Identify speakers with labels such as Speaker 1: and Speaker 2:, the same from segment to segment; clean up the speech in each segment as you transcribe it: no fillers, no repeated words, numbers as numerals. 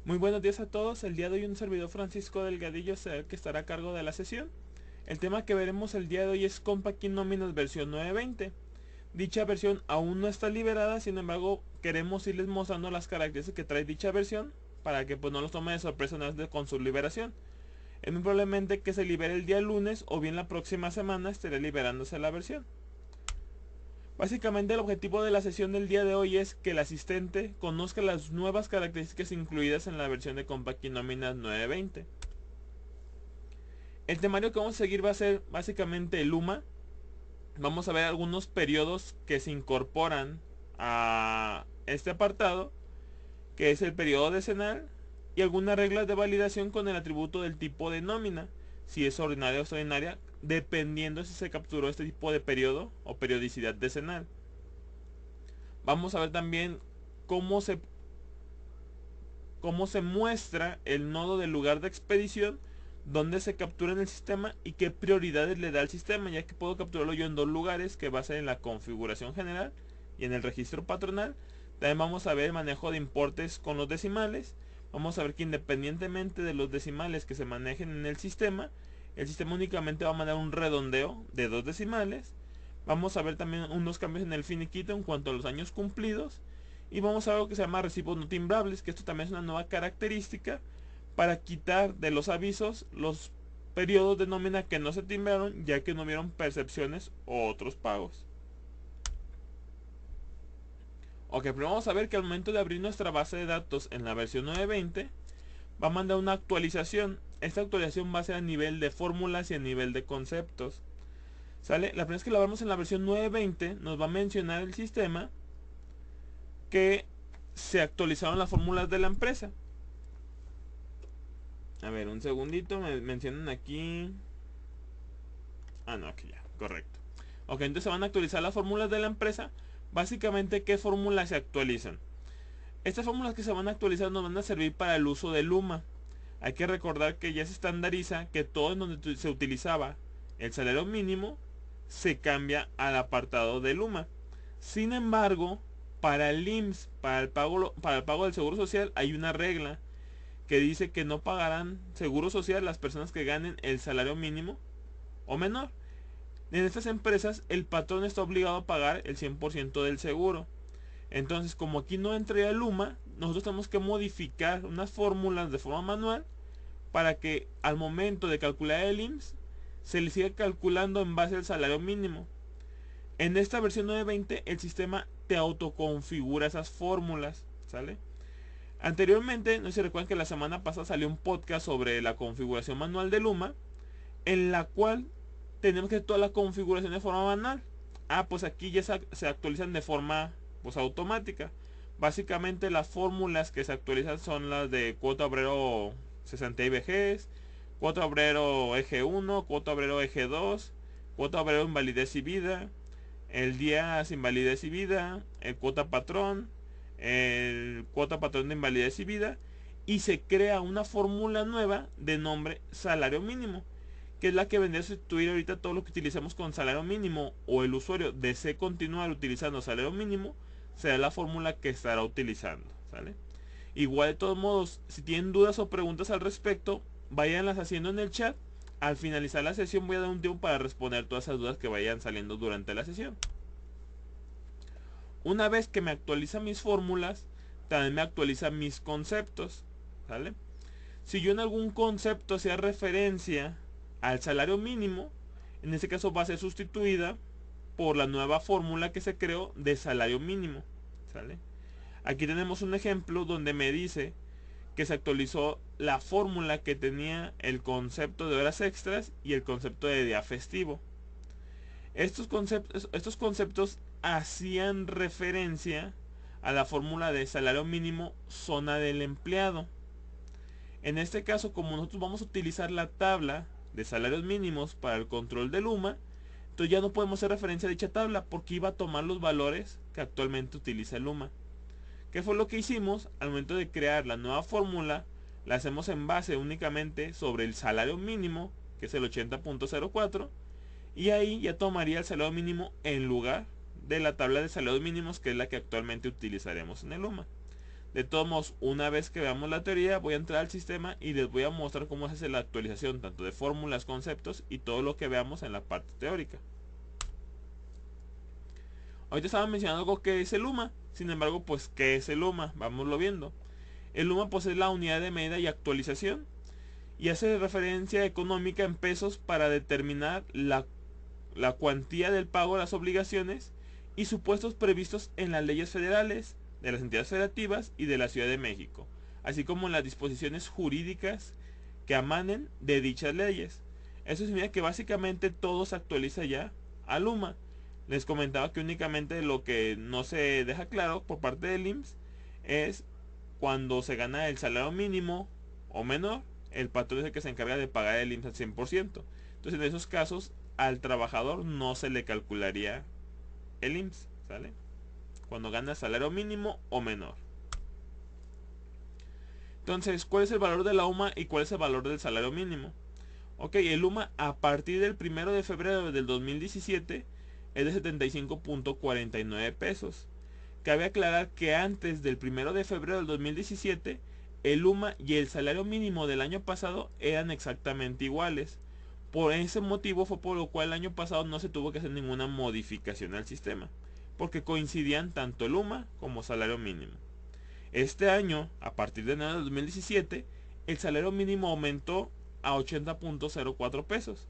Speaker 1: Muy buenos días a todos. El día de hoy un servidor Francisco Delgadillo será el que estará a cargo de la sesión. El tema que veremos el día de hoy es Compact Key Nominas versión 920. Dicha versión aún no está liberada, sin embargo queremos irles mostrando las características que trae dicha versión para que pues no los tome de sorpresa una vez con su liberación. Es muy probablemente que se libere el día lunes o bien la próxima semana estará liberándose la versión. Básicamente el objetivo de la sesión del día de hoy es que el asistente conozca las nuevas características incluidas en la versión de Compact Key Nominas 920. El temario que vamos a seguir va a ser básicamente el UMA. Vamos a ver algunos periodos que se incorporan a este apartado, que es el periodo decenal, y algunas reglas de validación con el atributo del tipo de nómina, si es ordinaria o extraordinaria, dependiendo si se capturó este tipo de periodo o periodicidad decenal. Vamos a ver también cómo se, cómo se muestra el nodo del lugar de expedición, donde se captura en el sistema y qué prioridades le da al sistema, ya que puedo capturarlo yo en dos lugares, que va a ser en la configuración general y en el registro patronal. También vamos a ver el manejo de importes con los decimales. Vamos a ver que independientemente de los decimales que se manejen en el sistema únicamente va a mandar un redondeo de dos decimales. Vamos a ver también unos cambios en el finiquito en cuanto a los años cumplidos. Y vamos a ver algo que se llama recibos no timbrables, que esto también es una nueva característica para quitar de los avisos los periodos de nómina que no se timbraron, ya que no hubieron percepciones o otros pagos. Ok, primero vamos a ver que al momento de abrir nuestra base de datos en la versión 920, va a mandar una actualización. Esta actualización va a ser a nivel de fórmulas y a nivel de conceptos. ¿Sale? La primera vez que la vemos en la versión 920, nos va a mencionar el sistema que se actualizaron las fórmulas de la empresa. A ver, un segundito, me mencionan aquí. Ah, no, aquí ya, correcto. Ok, entonces se van a actualizar las fórmulas de la empresa. Básicamente, ¿qué fórmulas se actualizan? Estas fórmulas que se van a actualizar nos van a servir para el uso de Luma. Hay que recordar que ya se estandariza que todo en donde se utilizaba el salario mínimo se cambia al apartado de Luma. Sin embargo, para el IMSS, para el pago del seguro social, hay una regla que dice que no pagarán seguro social las personas que ganen el salario mínimo o menor. En estas empresas el patrón está obligado a pagar el 100% del seguro. Entonces, como aquí no entra el Luma, nosotros tenemos que modificar unas fórmulas de forma manual para que al momento de calcular el IMSS se le siga calculando en base al salario mínimo. En esta versión 920 el sistema te autoconfigura esas fórmulas, ¿sale? Anteriormente, no sé si recuerdan que la semana pasada salió un podcast sobre la configuración manual de Luma, en la cual tenemos que toda la configuración de forma manual. Ah, pues aquí ya se actualizan de forma pues automática. Básicamente las fórmulas que se actualizan son las de cuota obrero 60 IBGs, cuota obrero eje 1, cuota obrero eje 2, cuota obrero invalidez y vida, el día sin invalidez y vida, el cuota patrón, el cuota patrón de invalidez y vida, y se crea una fórmula nueva de nombre salario mínimo, que es la que vendría a sustituir ahorita todo lo que utilizamos con salario mínimo, o el usuario desee continuar utilizando salario mínimo, será la fórmula que estará utilizando, ¿sale? Igual de todos modos, si tienen dudas o preguntas al respecto, váyanlas haciendo en el chat. Al finalizar la sesión voy a dar un tiempo para responder todas esas dudas que vayan saliendo durante la sesión. Una vez que me actualiza mis fórmulas, también me actualiza mis conceptos, ¿sale? Si yo en algún concepto hacía referencia al salario mínimo, en este caso va a ser sustituida por la nueva fórmula que se creó de salario mínimo, ¿sale? Aquí tenemos un ejemplo donde me dice que se actualizó la fórmula que tenía el concepto de horas extras y el concepto de día festivo. Estos conceptos hacían referencia a la fórmula de salario mínimo zona del empleado. En este caso, como nosotros vamos a utilizar la tabla de salarios mínimos para el control del UMA, entonces ya no podemos hacer referencia a dicha tabla porque iba a tomar los valores que actualmente utiliza el UMA. ¿Qué fue lo que hicimos? Al momento de crear la nueva fórmula, la hacemos en base únicamente sobre el salario mínimo, que es el 80.04, y ahí ya tomaría el salario mínimo en lugar de la tabla de salarios mínimos, que es la que actualmente utilizaremos en el UMA. De todos modos, una vez que veamos la teoría, voy a entrar al sistema y les voy a mostrar cómo se hace la actualización tanto de fórmulas, conceptos y todo lo que veamos en la parte teórica. Ahorita estaba mencionando algo que es el UMA. Sin embargo, pues, ¿qué es el UMA? Vámonos viendo. El UMA pues es la unidad de medida y actualización y hace referencia económica en pesos para determinar la cuantía del pago de las obligaciones y supuestos previstos en las leyes federales, de las entidades federativas y de la Ciudad de México, así como en las disposiciones jurídicas que emanen de dichas leyes. Eso significa que básicamente todo se actualiza ya al UMA. Les comentaba que únicamente lo que no se deja claro por parte del IMSS es cuando se gana el salario mínimo o menor, el patrón es el que se encarga de pagar el IMSS al 100%. Entonces en esos casos al trabajador no se le calcularía el IMSS, ¿sale? Cuando gana salario mínimo o menor. Entonces, ¿cuál es el valor de la UMA y cuál es el valor del salario mínimo? Ok, el UMA a partir del 1 de febrero del 2017 es de 75.49 pesos. Cabe aclarar que antes del 1 de febrero del 2017, el UMA y el salario mínimo del año pasado eran exactamente iguales. Por ese motivo fue por lo cual el año pasado no se tuvo que hacer ninguna modificación al sistema, porque coincidían tanto el UMA como salario mínimo. Este año, a partir de enero de 2017, el salario mínimo aumentó a 80.04 pesos.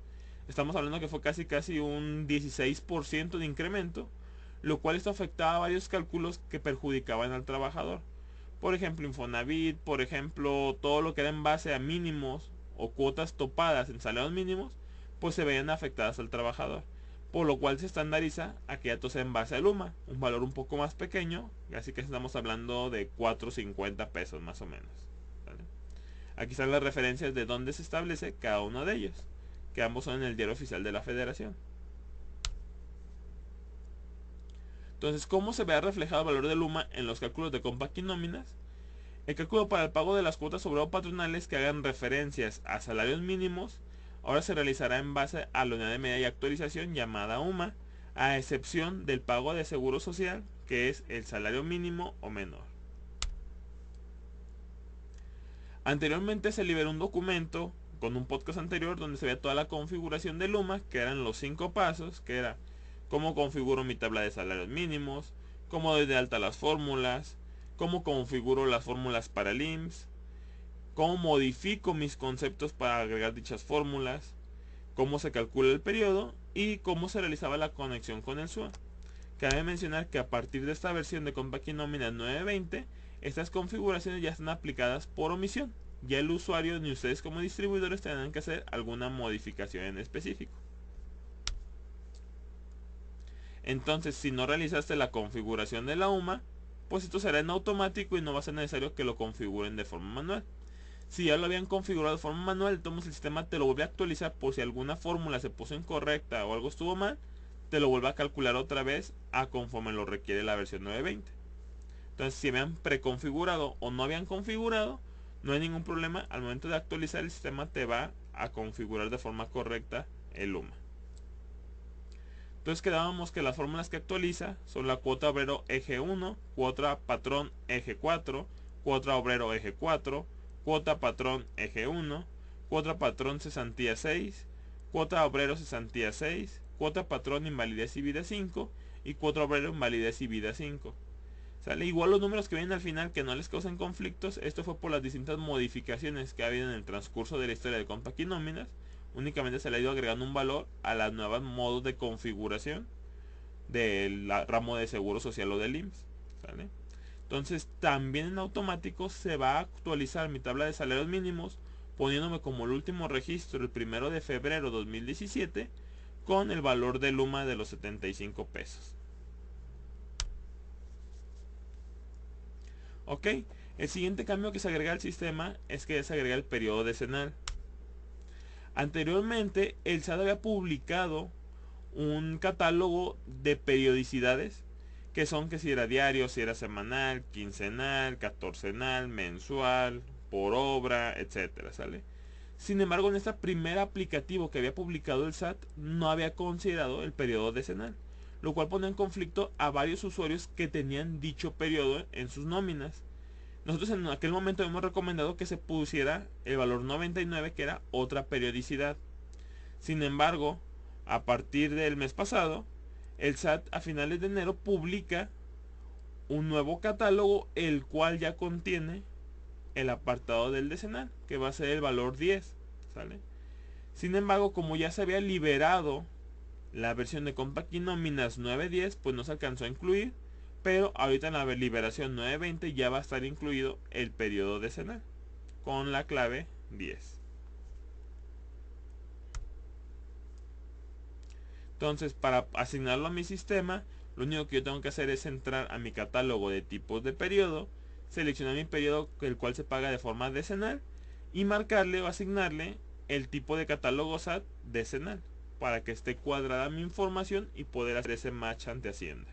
Speaker 1: Estamos hablando que fue casi un 16% de incremento, lo cual esto afectaba a varios cálculos que perjudicaban al trabajador. Por ejemplo, Infonavit, por ejemplo, todo lo que era en base a mínimos o cuotas topadas en salarios mínimos, pues se veían afectadas al trabajador. Por lo cual se estandariza a que ya todo sea en base al UMA, un valor un poco más pequeño, así que estamos hablando de 4.50 pesos más o menos. ¿Vale? Aquí están las referencias de dónde se establece cada uno de ellos, que ambos son en el diario oficial de la Federación. Entonces, ¿cómo se ve reflejado el valor del UMA en los cálculos de Compact y nóminas? El cálculo para el pago de las cuotas obrero patronales que hagan referencias a salarios mínimos ahora se realizará en base a la unidad de medida y actualización llamada UMA, a excepción del pago de seguro social, que es el salario mínimo o menor. Anteriormente se liberó un documento con un podcast anterior donde se veía toda la configuración del UMA, que eran los 5 pasos, que era cómo configuro mi tabla de salarios mínimos, cómo doy de alta las fórmulas, cómo configuro las fórmulas para el IMSS, cómo modifico mis conceptos para agregar dichas fórmulas, cómo se calcula el periodo y cómo se realizaba la conexión con el SUA. Cabe mencionar que a partir de esta versión de Compact y Nómina 920, estas configuraciones ya están aplicadas por omisión. Ya el usuario ni ustedes como distribuidores tendrán que hacer alguna modificación en específico. Entonces, si no realizaste la configuración de la UMA, pues esto será en automático y no va a ser necesario que lo configuren de forma manual. Si ya lo habían configurado de forma manual, entonces el sistema te lo vuelve a actualizar por si alguna fórmula se puso incorrecta o algo estuvo mal, te lo vuelve a calcular otra vez a conforme lo requiere la versión 920. Entonces, si habían preconfigurado o no habían configurado, no hay ningún problema. Al momento de actualizar, el sistema te va a configurar de forma correcta el UMA. Entonces quedábamos que las fórmulas que actualiza son la cuota obrero eje 1, cuota patrón eje 4, cuota obrero eje 4, cuota patrón eje 1, cuota patrón cesantía 6, cuota obrero cesantía 6, cuota patrón invalidez y vida 5 y cuota obrero invalidez y vida 5. ¿Sale? Igual los números que vienen al final que no les causan conflictos, esto fue por las distintas modificaciones que ha habido en el transcurso de la historia de Compact y nóminas. Únicamente se le ha ido agregando un valor a las nuevas modos de configuración del ramo de seguro social o del IMSS. ¿Sale? Entonces también en automático se va a actualizar mi tabla de salarios mínimos poniéndome como el último registro el 1 de febrero de 2017 con el valor del UMA de los 75 pesos. Ok, el siguiente cambio que se agrega al sistema es que se agrega el periodo decenal. Anteriormente el SAT había publicado un catálogo de periodicidades que son que si era diario, si era semanal, quincenal, catorcenal, mensual, por obra, etcétera, ¿sale? Sin embargo, en este primer aplicativo que había publicado el SAT no había considerado el periodo decenal, lo cual pone en conflicto a varios usuarios que tenían dicho periodo en sus nóminas. Nosotros en aquel momento hemos recomendado que se pusiera el valor 99, que era otra periodicidad. Sin embargo, a partir del mes pasado, el SAT a finales de enero publica un nuevo catálogo, el cual ya contiene el apartado del decenal, que va a ser el valor 10, ¿sale? Sin embargo, como ya se había liberado la versión de Compact y Nóminas 9.10, pues no se alcanzó a incluir, pero ahorita en la liberación 9.20 ya va a estar incluido el periodo decenal con la clave 10. Entonces, para asignarlo a mi sistema, lo único que yo tengo que hacer es entrar a mi catálogo de tipos de periodo, seleccionar mi periodo, el cual se paga de forma decenal, y marcarle o asignarle el tipo de catálogo SAT decenal, para que esté cuadrada mi información y poder hacer ese match ante Hacienda.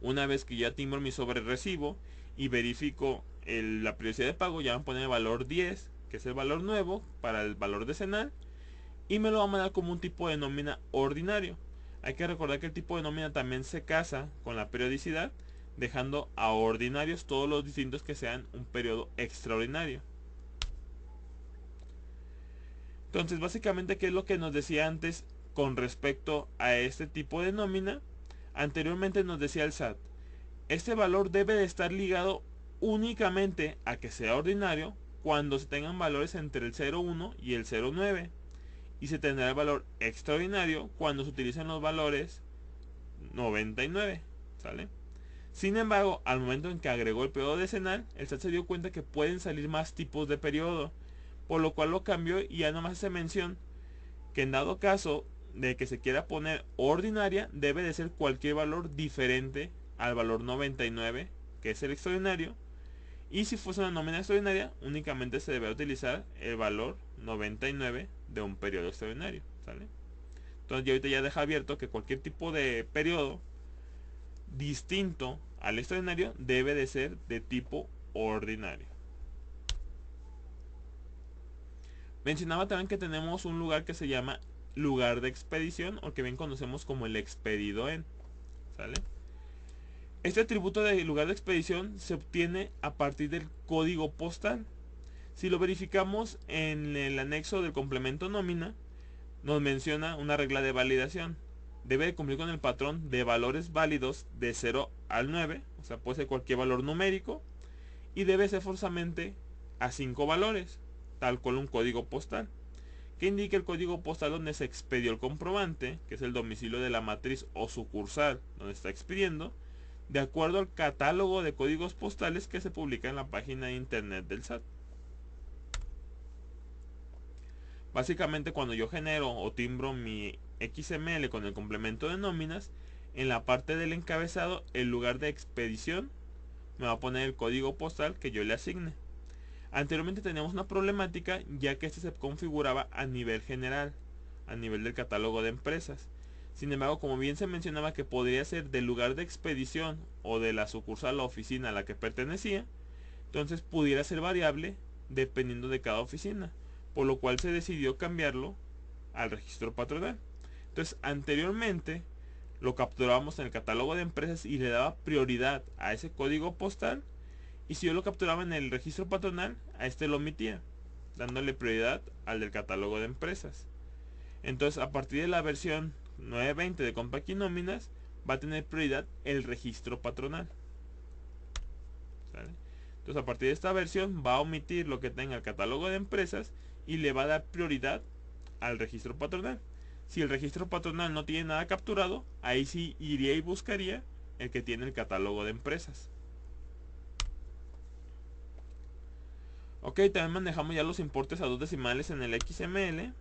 Speaker 1: Una vez que ya timbro mi sobre recibo y verifico la periodicidad de pago, ya van a poner el valor 10, que es el valor nuevo para el valor decenal, y me lo va a mandar como un tipo de nómina ordinario. Hay que recordar que el tipo de nómina también se casa con la periodicidad, dejando a ordinarios todos los distintos que sean un periodo extraordinario. Entonces, básicamente, ¿qué es lo que nos decía antes con respecto a este tipo de nómina? Anteriormente nos decía el SAT, este valor debe de estar ligado únicamente a que sea ordinario cuando se tengan valores entre el 0.1 y el 0.9, y se tendrá el valor extraordinario cuando se utilicen los valores 99, ¿sale? Sin embargo, al momento en que agregó el periodo decenal, el SAT se dio cuenta que pueden salir más tipos de periodo, por lo cual lo cambió y ya nomás hace mención que en dado caso de que se quiera poner ordinaria, debe de ser cualquier valor diferente al valor 99, que es el extraordinario, y si fuese una nómina extraordinaria, únicamente se debe utilizar el valor 99 de un periodo extraordinario, ¿sale? Entonces, ahorita ya deja abierto que cualquier tipo de periodo distinto al extraordinario debe de ser de tipo ordinario. Mencionaba también que tenemos un lugar que se llama lugar de expedición, o que bien conocemos como el expedido en, ¿sale? Este atributo de lugar de expedición se obtiene a partir del código postal. Si lo verificamos en el anexo del complemento nómina, nos menciona una regla de validación. Debe de cumplir con el patrón de valores válidos de 0 al 9, o sea, puede ser cualquier valor numérico, y debe ser forzosamente a 5 valores, tal cual un código postal, que indique el código postal donde se expedió el comprobante, que es el domicilio de la matriz o sucursal donde está expidiendo, de acuerdo al catálogo de códigos postales que se publica en la página de internet del SAT. Básicamente, cuando yo genero o timbro mi XML con el complemento de nóminas, en la parte del encabezado, el lugar de expedición me va a poner el código postal que yo le asigne. Anteriormente teníamos una problemática, ya que este se configuraba a nivel general, a nivel del catálogo de empresas. Sin embargo, como bien se mencionaba que podría ser del lugar de expedición o de la sucursal o oficina a la que pertenecía, entonces pudiera ser variable dependiendo de cada oficina, por lo cual se decidió cambiarlo al registro patronal. Entonces, anteriormente lo capturábamos en el catálogo de empresas y le daba prioridad a ese código postal, y si yo lo capturaba en el registro patronal, a este lo omitía, dándole prioridad al del catálogo de empresas. Entonces, a partir de la versión 9.20 de Compact y Nóminas, va a tener prioridad el registro patronal, ¿sale? Entonces, a partir de esta versión va a omitir lo que tenga el catálogo de empresas y le va a dar prioridad al registro patronal. Si el registro patronal no tiene nada capturado, ahí sí iría y buscaría el que tiene el catálogo de empresas. Ok, también manejamos ya los importes a 2 decimales en el XML.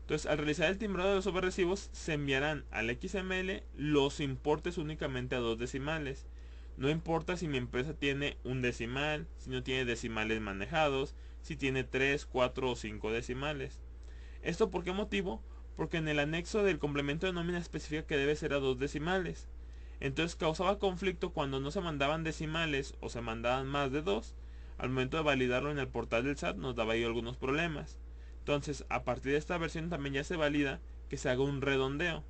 Speaker 1: Entonces, al realizar el timbrado de los sobrerecibos, se enviarán al XML los importes únicamente a 2 decimales. No importa si mi empresa tiene un decimal, si no tiene decimales manejados, si tiene 3, 4 o 5 decimales. ¿Esto por qué motivo? Porque en el anexo del complemento de nómina especifica que debe ser a 2 decimales. Entonces causaba conflicto cuando no se mandaban decimales o se mandaban más de 2. Al momento de validarlo en el portal del SAT nos daba ahí algunos problemas. Entonces, a partir de esta versión también ya se valida que se haga un redondeo.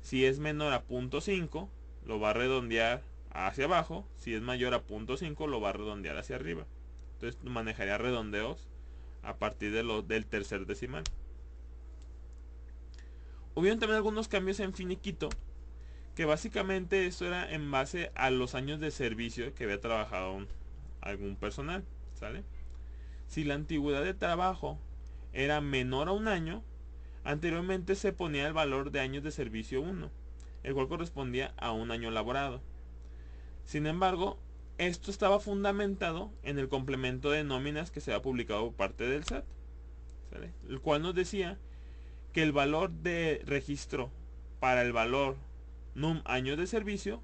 Speaker 1: Si es menor a 0.5, lo va a redondear hacia abajo. Si es mayor a 0.5 lo va a redondear hacia arriba. Entonces manejaría redondeos a partir del tercer decimal. Hubieron también algunos cambios en finiquito, que básicamente esto era en base a los años de servicio que había trabajado algún personal, ¿sale? Si la antigüedad de trabajo era menor a un año, anteriormente se ponía el valor de años de servicio 1, el cual correspondía a un año laborado. Sin embargo, esto estaba fundamentado en el complemento de nóminas que se había publicado por parte del SAT, ¿sale? El cual nos decía que el valor de registro para el valor num años de servicio,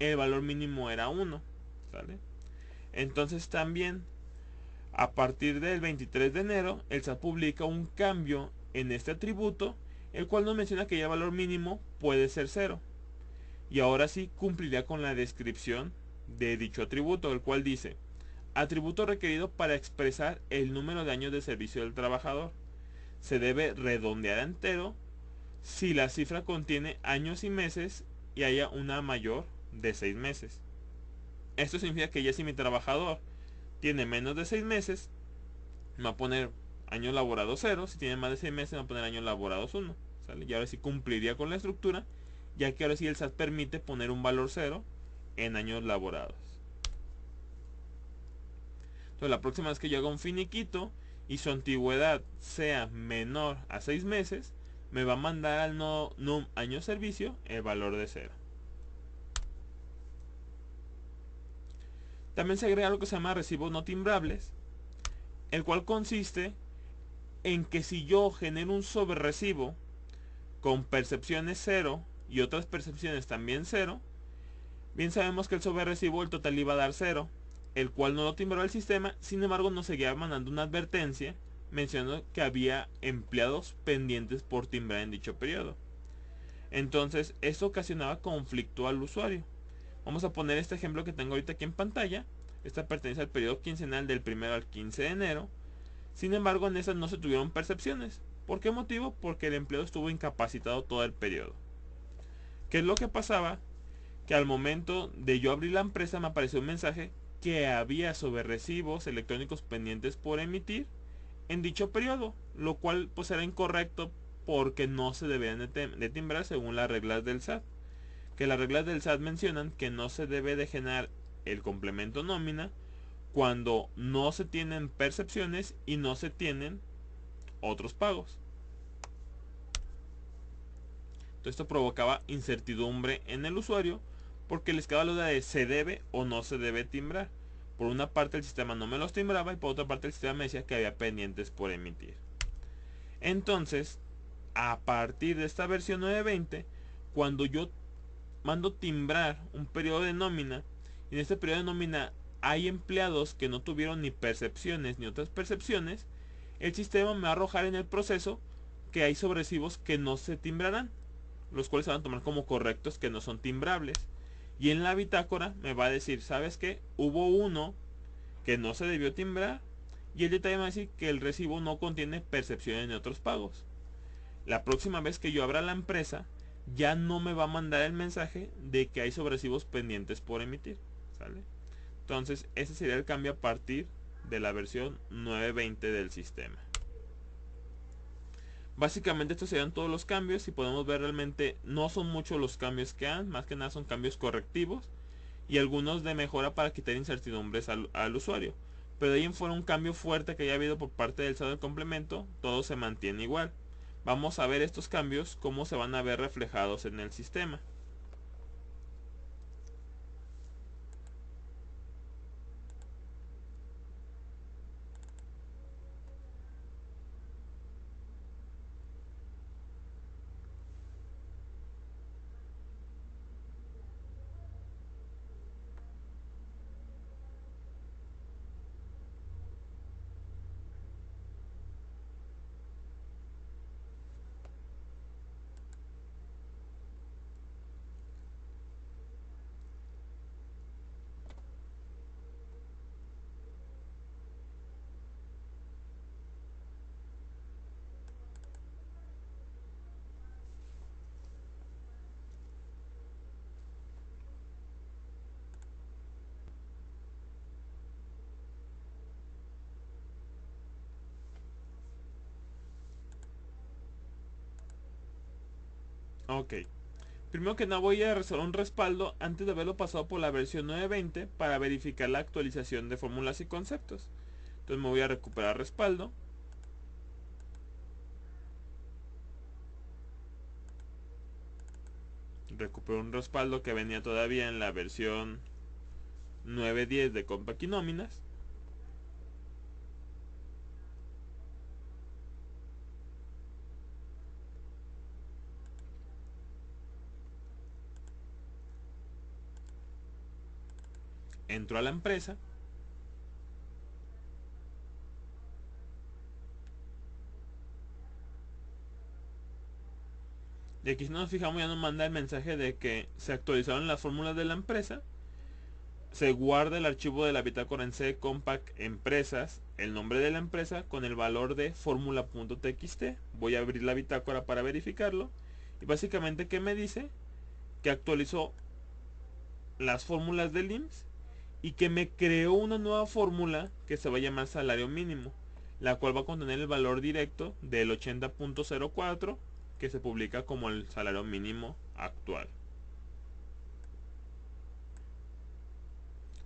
Speaker 1: el valor mínimo era 1, ¿sale? Entonces también a partir del 23 de enero el SAT publica un cambio en este atributo, el cual nos menciona que ya el valor mínimo puede ser 0. Y ahora sí cumpliría con la descripción de dicho atributo, el cual dice: atributo requerido para expresar el número de años de servicio del trabajador. Se debe redondear a entero si la cifra contiene años y meses y haya una mayor de 6 meses. Esto significa que ya si mi trabajador tiene menos de 6 meses, me va a poner años laborados 0. Si tiene más de 6 meses, me va a poner años laborados 1. ¿Sale? Y ahora sí cumpliría con la estructura, ya que ahora sí el SAT permite poner un valor 0 en años laborados. Entonces la próxima vez que yo haga un finiquito y su antigüedad sea menor a 6 meses, me va a mandar al num año servicio el valor de 0. También se agrega lo que se llama recibos no timbrables, el cual consiste en que si yo genero un sobrerecibo con percepciones 0 y otras percepciones también 0, bien sabemos que el sobrerecibo el total iba a dar 0, el cual no lo timbró el sistema. Sin embargo, nos seguía mandando una advertencia mencionando que había empleados pendientes por timbrar en dicho periodo. Entonces esto ocasionaba conflicto al usuario. Vamos a poner este ejemplo que tengo ahorita aquí en pantalla. Esta pertenece al periodo quincenal del 1 al 15 de enero. Sin embargo, en esas no se tuvieron percepciones. ¿Por qué motivo? Porque el empleado estuvo incapacitado todo el periodo. ¿Qué es lo que pasaba? Que al momento de yo abrir la empresa me apareció un mensaje que había sobre recibos electrónicos pendientes por emitir en dicho periodo, lo cual pues era incorrecto porque no se debían de timbrar según las reglas del SAT. Que las reglas del SAT mencionan que no se debe de generar el complemento nómina cuando no se tienen percepciones y no se tienen otros pagos. Todo esto provocaba incertidumbre en el usuario porque les quedaba la duda de se debe o no se debe timbrar. Por una parte el sistema no me los timbraba y por otra parte el sistema me decía que había pendientes por emitir. Entonces, a partir de esta versión 9.20, cuando yo mando timbrar un periodo de nómina, y en este periodo de nómina hay empleados que no tuvieron ni percepciones ni otras percepciones, el sistema me va a arrojar en el proceso que hay sobresivos que no se timbrarán, los cuales se van a tomar como correctos, que no son timbrables. Y en la bitácora me va a decir, ¿sabes qué? Hubo uno que no se debió timbrar, y el detalle me va a decir que el recibo no contiene percepciones ni otros pagos. La próxima vez que yo abra la empresa, ya no me va a mandar el mensaje de que hay sobresivos pendientes por emitir, ¿sale? Entonces ese sería el cambio a partir de la versión 9.20 del sistema. Básicamente estos serían todos los cambios. Si podemos ver, realmente no son muchos los cambios que han, más que nada son cambios correctivos y algunos de mejora para quitar incertidumbres al usuario. Pero de ahí en fuera un cambio fuerte que haya habido por parte del SAT del complemento, todo se mantiene igual. Vamos a ver estos cambios cómo se van a ver reflejados en el sistema. Ok. Primero que nada voy a resolver un respaldo antes de haberlo pasado por la versión 9.20 para verificar la actualización de fórmulas y conceptos. Entonces me voy a recuperar respaldo. Recupero un respaldo que venía todavía en la versión 9.10 de Compact y Nóminas. Entro a la empresa. Y aquí si nos fijamos ya nos manda el mensaje de que se actualizaron las fórmulas de la empresa. Se guarda el archivo de la bitácora en C Compact Empresas, el nombre de la empresa con el valor de fórmula.txt. Voy a abrir la bitácora para verificarlo. Y básicamente ¿qué me dice? Que actualizó las fórmulas del IMSS y que me creó una nueva fórmula que se va a llamar salario mínimo, la cual va a contener el valor directo del 80.04 que se publica como el salario mínimo actual.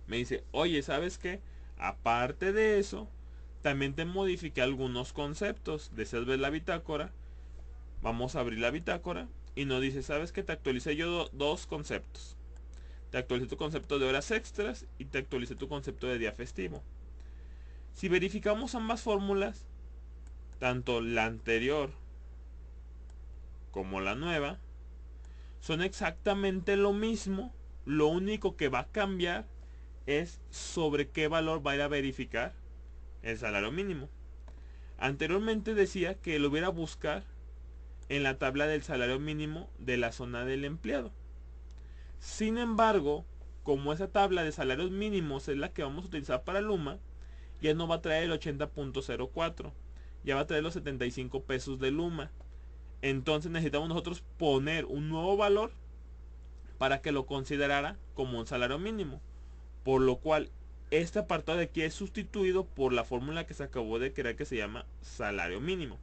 Speaker 1: Me dice, oye, ¿sabes qué? Aparte de eso, también te modifiqué algunos conceptos. ¿Deseas ver la bitácora? Vamos a abrir la bitácora y nos dice, ¿sabes qué? Te actualicé yo dos conceptos. Te actualicé tu concepto de horas extras y te actualicé tu concepto de día festivo. Si verificamos ambas fórmulas, tanto la anterior como la nueva, son exactamente lo mismo. Lo único que va a cambiar es sobre qué valor va a ir a verificar el salario mínimo. Anteriormente decía que lo hubiera a buscar en la tabla del salario mínimo de la zona del empleado. Sin embargo, como esa tabla de salarios mínimos es la que vamos a utilizar para Luma, ya no va a traer el 80.04, ya va a traer los 75 pesos de Luma. Entonces necesitamos nosotros poner un nuevo valor para que lo considerara como un salario mínimo. Por lo cual este apartado de aquí es sustituido por la fórmula que se acabó de crear que se llama salario mínimo,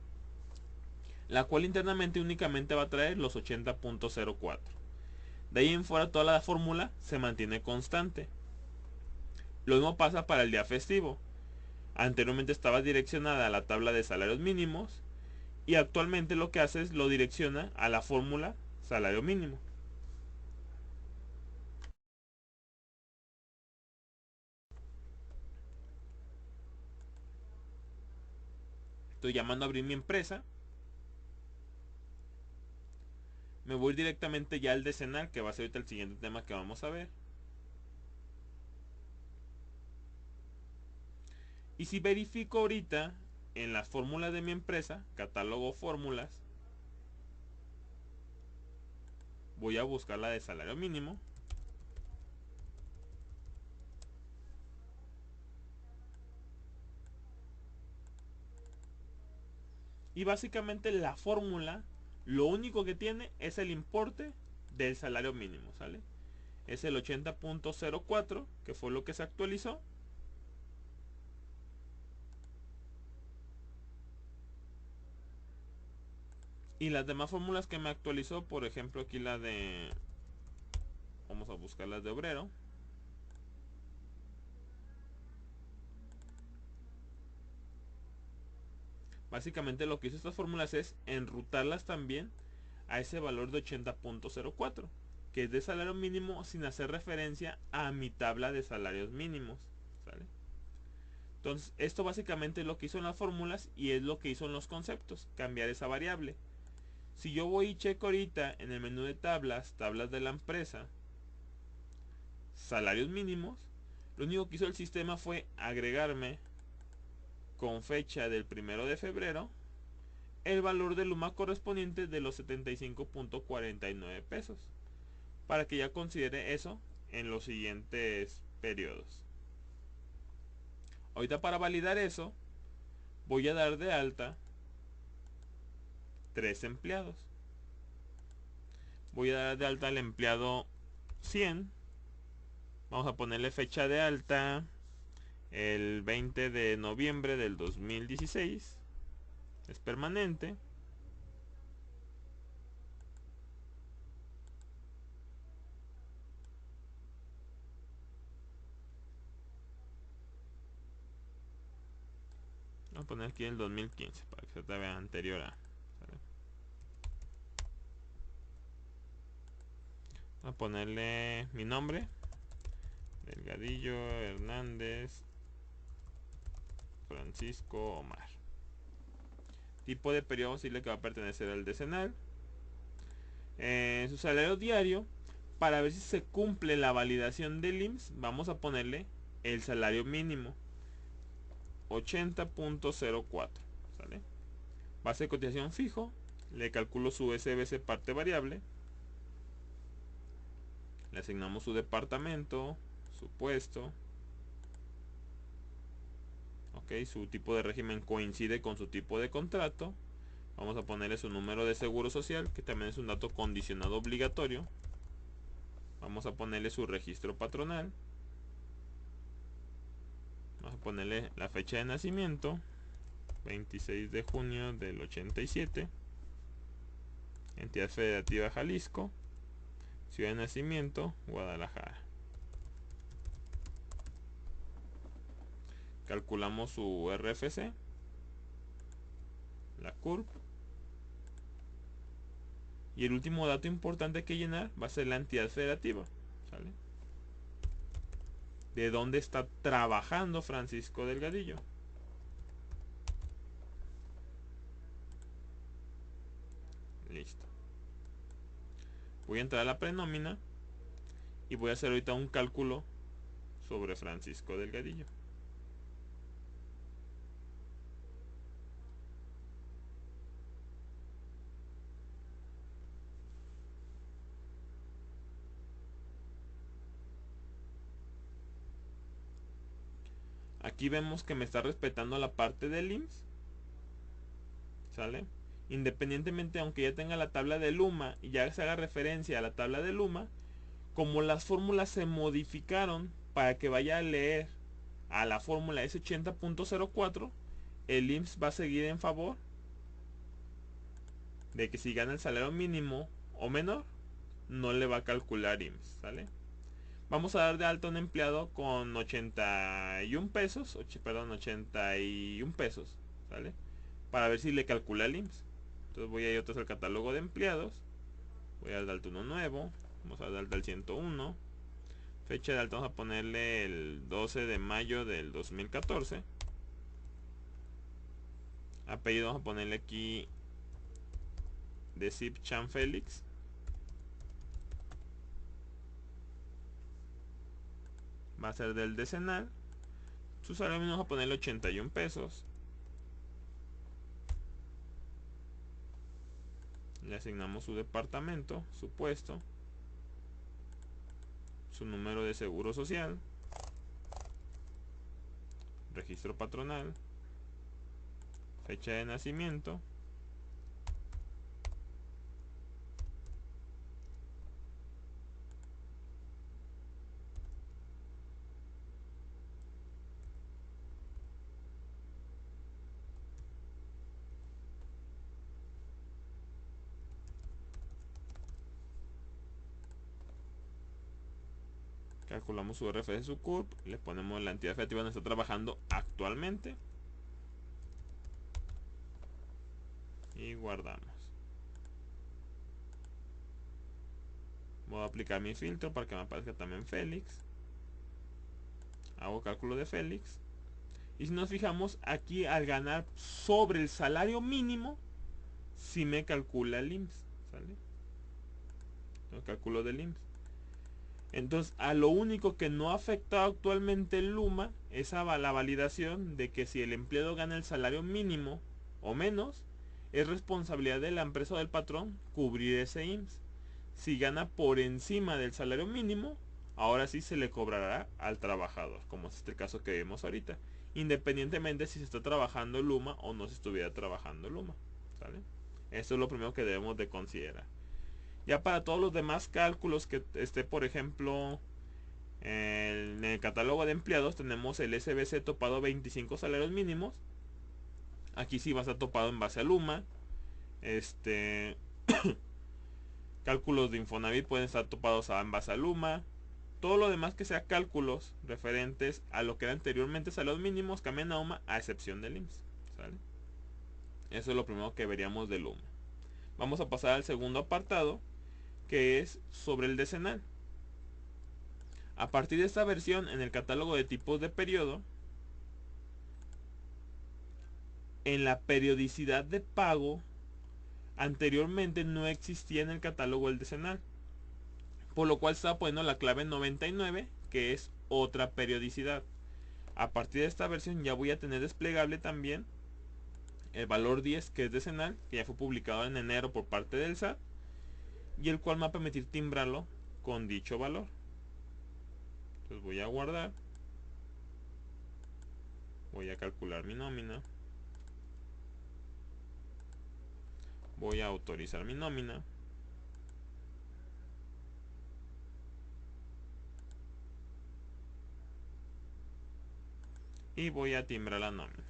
Speaker 1: la cual internamente únicamente va a traer los 80.04. De ahí en fuera toda la fórmula se mantiene constante. Lo mismo pasa para el día festivo. Anteriormente estaba direccionada a la tabla de salarios mínimos y actualmente lo que hace es lo direcciona a la fórmula salario mínimo. Estoy llamando a abrir mi empresa. Me voy directamente ya al decenar, que va a ser ahorita el siguiente tema que vamos a ver. Y si verifico ahorita en las fórmulas de mi empresa, catálogo fórmulas, voy a buscar la de salario mínimo. Y básicamente la fórmula, lo único que tiene es el importe del salario mínimo, ¿sale? Es el 80.04, que fue lo que se actualizó. Y las demás fórmulas que me actualizó, por ejemplo aquí la de... Vamos a buscar las de obrero. Básicamente lo que hizo estas fórmulas es enrutarlas también a ese valor de 80.04, que es de salario mínimo sin hacer referencia a mi tabla de salarios mínimos, ¿sale? Entonces esto básicamente es lo que hizo en las fórmulas y es lo que hizo en los conceptos, cambiar esa variable. Si yo voy y checo ahorita en el menú de tablas, tablas de la empresa, salarios mínimos, lo único que hizo el sistema fue agregarme con fecha del 1 de febrero el valor de Luma correspondiente de los 75.49 pesos, para que ya considere eso en los siguientes periodos. Ahorita para validar eso voy a dar de alta 3 empleados. Voy a dar de alta al empleado 100. Vamos a ponerle fecha de alta el 20 de noviembre del 2016. Es permanente. Voy a poner aquí el 2015 para que se te vea anterior a. ¿Sale? Voy a ponerle mi nombre. Delgadillo Hernández Francisco Omar. Tipo de periodo decirle que va a pertenecer al decenal. Su salario diario, para ver si se cumple la validación del IMSS, vamos a ponerle el salario mínimo 80.04, ¿sale? Base de cotización fijo, le calculo su SBC parte variable, le asignamos su departamento, su puesto, ok, su tipo de régimen coincide con su tipo de contrato. Vamos a ponerle su número de seguro social, que también es un dato condicionado obligatorio. Vamos a ponerle su registro patronal. Vamos a ponerle la fecha de nacimiento, 26 de junio del 87. Entidad federativa Jalisco. Ciudad de nacimiento, Guadalajara. Calculamos su RFC, la CURP. Y el último dato importante que llenar va a ser la entidad federativa, ¿sale? De dónde está trabajando Francisco Delgadillo. Listo. Voy a entrar a la prenómina y voy a hacer ahorita un cálculo sobre Francisco Delgadillo. Aquí vemos que me está respetando la parte del IMSS, ¿sale? Independientemente, aunque ya tenga la tabla de Luma y ya se haga referencia a la tabla de Luma, como las fórmulas se modificaron para que vaya a leer a la fórmula S80.04, el IMSS va a seguir en favor de que si gana el salario mínimo o menor, no le va a calcular IMSS, ¿sale? Vamos a dar de alta a un empleado con 81 pesos, 81 pesos, ¿sale? Para ver si le calcula el IMSS. Entonces voy a ir otra vez al catálogo de empleados. Voy a dar de alta uno nuevo. Vamos a dar de alta el 101. Fecha de alta vamos a ponerle el 12 de mayo del 2014. Apellido vamos a ponerle aquí de Zip Chan Félix. Va a ser del decenal. Su salario mínimo vamos a ponerle 81 pesos. Le asignamos su departamento, su puesto, su número de seguro social, registro patronal, fecha de nacimiento, calculamos su RFC de su CURP, le ponemos la entidad federativa donde está trabajando actualmente y guardamos. Voy a aplicar mi filtro para que me aparezca también Félix. Hago cálculo de Félix. Y si nos fijamos aquí, al ganar sobre el salario mínimo, si me calcula el IMSS, ¿sale? El cálculo del IMSS. Entonces, a lo único que no ha afectado actualmente el Luma es a la validación de que si el empleado gana el salario mínimo o menos, es responsabilidad de la empresa o del patrón cubrir ese IMSS. Si gana por encima del salario mínimo, ahora sí se le cobrará al trabajador, como es este caso que vemos ahorita, independientemente si se está trabajando Luma o no se estuviera trabajando Luma, ¿sale? Eso es lo primero que debemos de considerar. Ya para todos los demás cálculos que esté, por ejemplo, en el catálogo de empleados tenemos el SBC topado 25 salarios mínimos. Aquí sí va a estar topado en base a Luma. Cálculos de Infonavit pueden estar topados en base a Luma. Todo lo demás que sea cálculos referentes a lo que era anteriormente salarios mínimos cambian a UMA, a excepción del IMSS, ¿sale? Eso es lo primero que veríamos del humo. Vamos a pasar al segundo apartado, que es sobre el decenal. A partir de esta versión, en el catálogo de tipos de periodo, en la periodicidad de pago, anteriormente no existía en el catálogo el decenal, por lo cual estaba poniendo la clave 99, que es otra periodicidad. A partir de esta versión ya voy a tener desplegable también el valor 10, que es decenal, que ya fue publicado en enero por parte del SAT, y el cual me va a permitir timbrarlo con dicho valor. Entonces voy a guardar, voy a calcular mi nómina, voy a autorizar mi nómina, y voy a timbrar la nómina.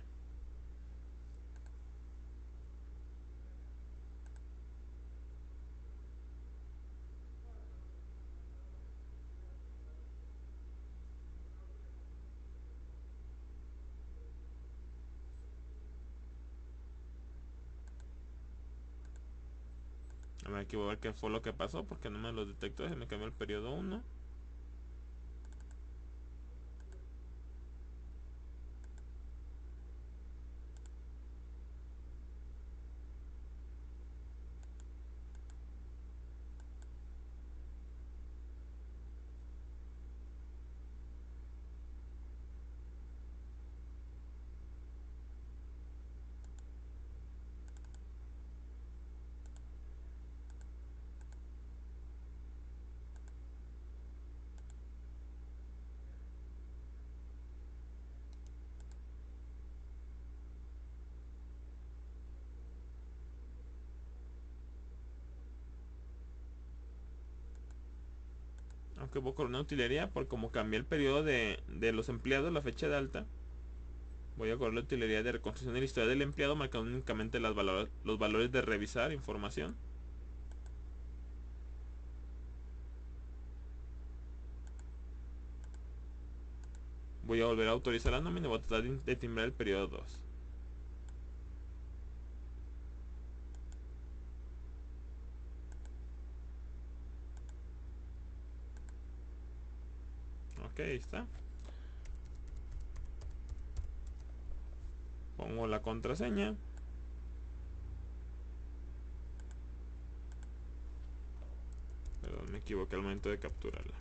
Speaker 1: A ver, aquí voy a ver qué fue lo que pasó, porque no me lo detectó. Se me cambió el periodo 1. Aunque voy con una utilería, por como cambié el periodo de los empleados, la fecha de alta, voy a correr la utilería de reconstrucción de la historia del empleado, marcando únicamente los valores de revisar información. Voy a volver a autorizar la nómina y voy a tratar de timbrar el periodo 2. Ok, ahí está. Pongo la contraseña. Perdón, me equivoqué al momento de capturarla.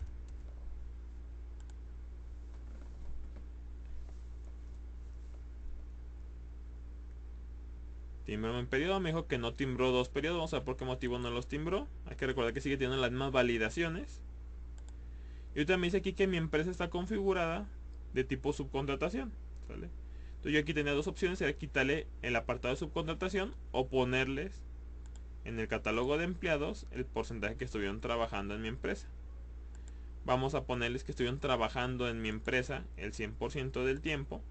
Speaker 1: Timbró en periodo, me dijo que no timbró 2 periodos. Vamos a ver por qué motivo no los timbró. Hay que recordar que sigue teniendo las mismas validaciones. Y ahorita me dice aquí que mi empresa está configurada de tipo subcontratación, ¿sale? Entonces yo aquí tenía dos opciones, era quitarle el apartado de subcontratación o ponerles en el catálogo de empleados el porcentaje que estuvieron trabajando en mi empresa. Vamos a ponerles que estuvieron trabajando en mi empresa el 100% del tiempo.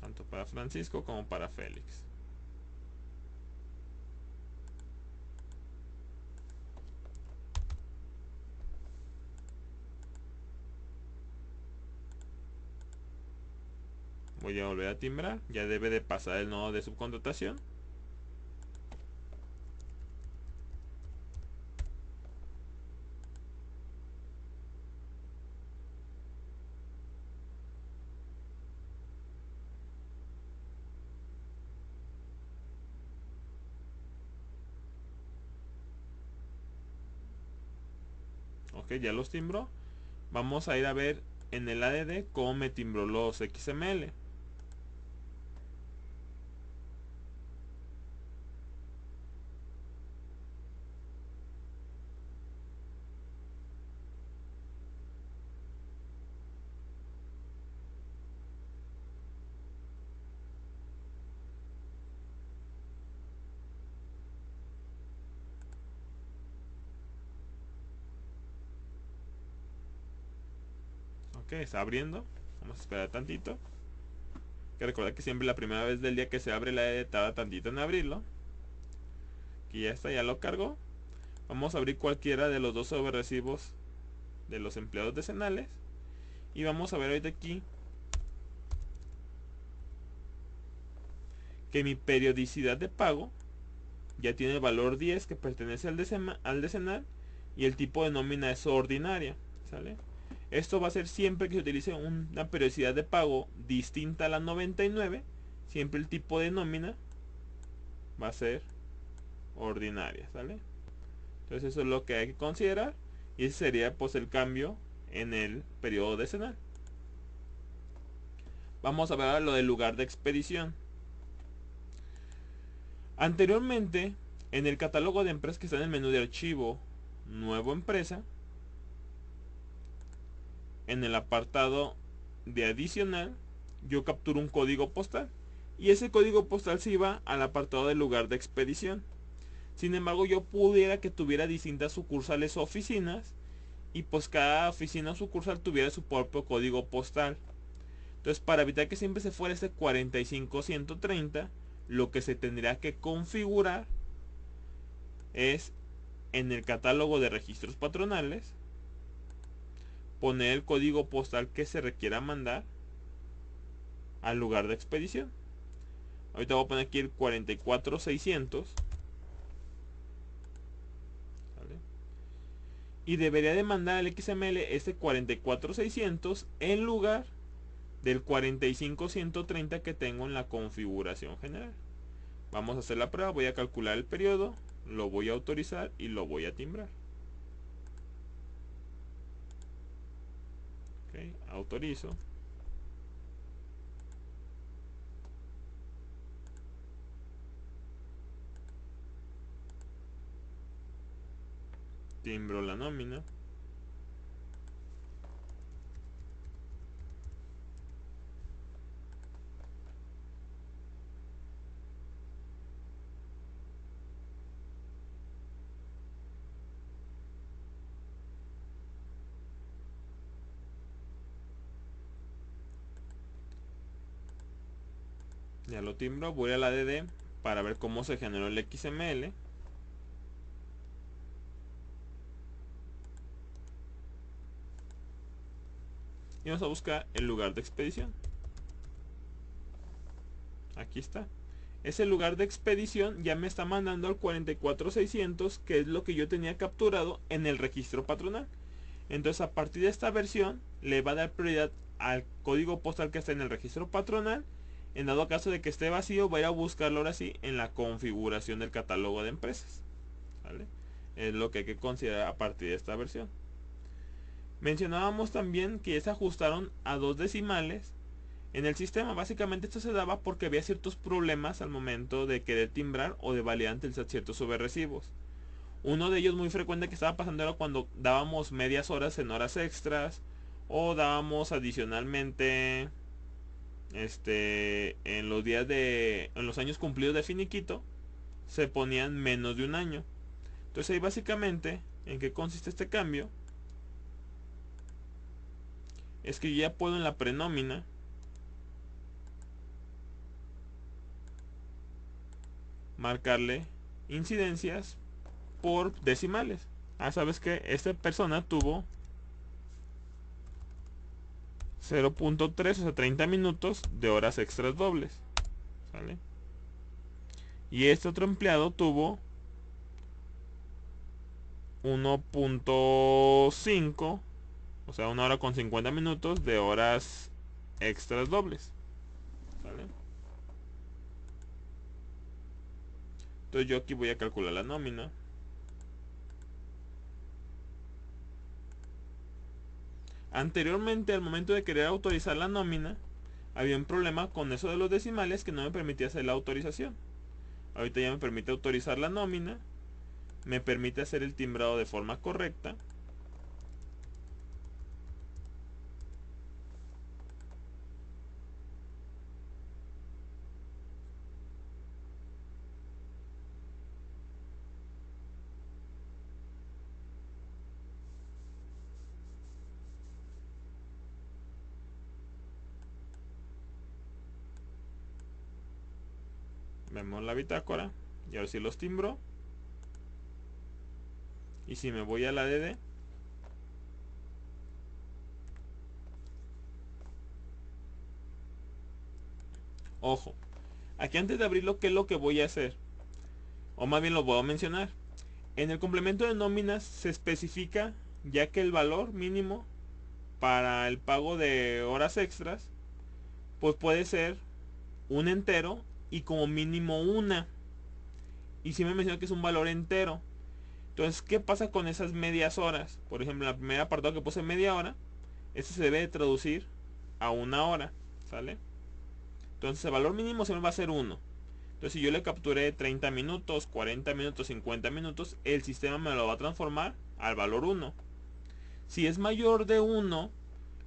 Speaker 1: Tanto para Francisco como para Félix. Voy a volver a timbrar, ya debe de pasar el nodo de subcontratación. Ok, ya los timbró. Vamos a ir a ver en el ADD cómo me timbró los XML. Ok, está abriendo. Vamos a esperar tantito. Hay que recordar que siempre la primera vez del día que se abre la ADD tarda tantito en abrirlo. Aquí ya está, ya lo cargó. Vamos a abrir cualquiera de los dos sobrerecibos de los empleados decenales. Y vamos a ver ahorita aquí que mi periodicidad de pago ya tiene el valor 10 que pertenece al decenal, y el tipo de nómina es ordinaria, ¿sale? Esto va a ser siempre que se utilice una periodicidad de pago distinta a la 99, siempre el tipo de nómina va a ser ordinaria, ¿sale? Entonces eso es lo que hay que considerar, y ese sería pues el cambio en el periodo decenal. Vamos a ver ahora lo del lugar de expedición. Anteriormente, en el catálogo de empresas que está en el menú de archivo, nuevo empresa, en el apartado de adicional, yo capturo un código postal, y ese código postal se iba al apartado del lugar de expedición. Sin embargo, yo pudiera que tuviera distintas sucursales o oficinas, y pues cada oficina o sucursal tuviera su propio código postal. Entonces, para evitar que siempre se fuera este 45130, lo que se tendría que configurar es en el catálogo de registros patronales poner el código postal que se requiera mandar al lugar de expedición. Ahorita voy a poner aquí el 44600, ¿vale? Y debería de mandar al XML este 44600 en lugar del 45130 que tengo en la configuración general. Vamos a hacer la prueba. Voy a calcular el periodo, lo voy a autorizar y lo voy a timbrar. Okay, autorizo. Timbro la nómina. Ya lo timbro. Voy a la DD para ver cómo se generó el XML. Y vamos a buscar el lugar de expedición. Aquí está. Ese lugar de expedición ya me está mandando al 44600, que es lo que yo tenía capturado en el registro patronal. Entonces, a partir de esta versión le va a dar prioridad al código postal que está en el registro patronal. En dado caso de que esté vacío, va a ir a buscarlo ahora sí en la configuración del catálogo de empresas, ¿vale? Es lo que hay que considerar a partir de esta versión. Mencionábamos también que ya se ajustaron a 2 decimales en el sistema. Básicamente esto se daba porque había ciertos problemas al momento de querer timbrar o de validar ante el SAT ciertos sobrerecibos. Uno de ellos muy frecuente que estaba pasando era cuando dábamos medias horas en horas extras, o dábamos adicionalmente en los días en los años cumplidos de finiquito, se ponían menos de un año. Entonces ahí básicamente, ¿en qué consiste este cambio? Es que yo ya puedo en la prenómina marcarle incidencias por decimales. Sabes que esta persona tuvo 0.3, o sea 30 minutos de horas extras dobles, ¿sale? Y este otro empleado tuvo 1.5, o sea 1 hora con 50 minutos de horas extras dobles, ¿sale? Entonces yo aquí voy a calcular la nómina. Anteriormente, al momento de querer autorizar la nómina, había un problema con eso de los decimales que no me permitía hacer la autorización. Ahorita ya me permite autorizar la nómina, me permite hacer el timbrado de forma correcta. Vemos la bitácora y ahora sí los timbro. Y si me voy a la DD, Ojo, aquí antes de abrirlo, ¿qué es lo que voy a hacer? O más bien lo voy a mencionar. En el complemento de nóminas se especifica ya que el valor mínimo para el pago de horas extras pues puede ser un entero y como mínimo una. Y si me menciona que es un valor entero. Entonces, ¿qué pasa con esas medias horas? Por ejemplo, en el primer apartado que puse media hora, este se debe de traducir a una hora, ¿sale? Entonces el valor mínimo siempre va a ser 1. Entonces si yo le capturé 30 minutos, 40 minutos, 50 minutos, el sistema me lo va a transformar al valor 1. Si es mayor de 1,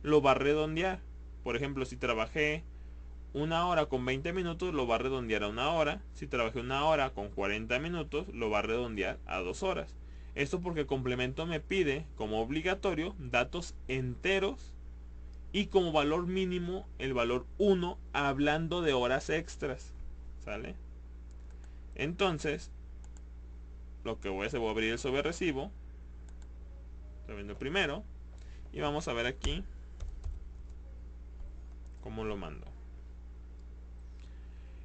Speaker 1: lo va a redondear. Por ejemplo, si trabajé una hora con 20 minutos, lo va a redondear a una hora. Si trabajé una hora con 40 minutos, lo va a redondear a 2 horas. Esto porque el complemento me pide como obligatorio datos enteros y como valor mínimo el valor 1 hablando de horas extras. ¿Sale? Entonces, lo que voy a hacer, voy a abrir el sobre recibo. Estoy viendo primero. Y vamos a ver aquí cómo lo mando.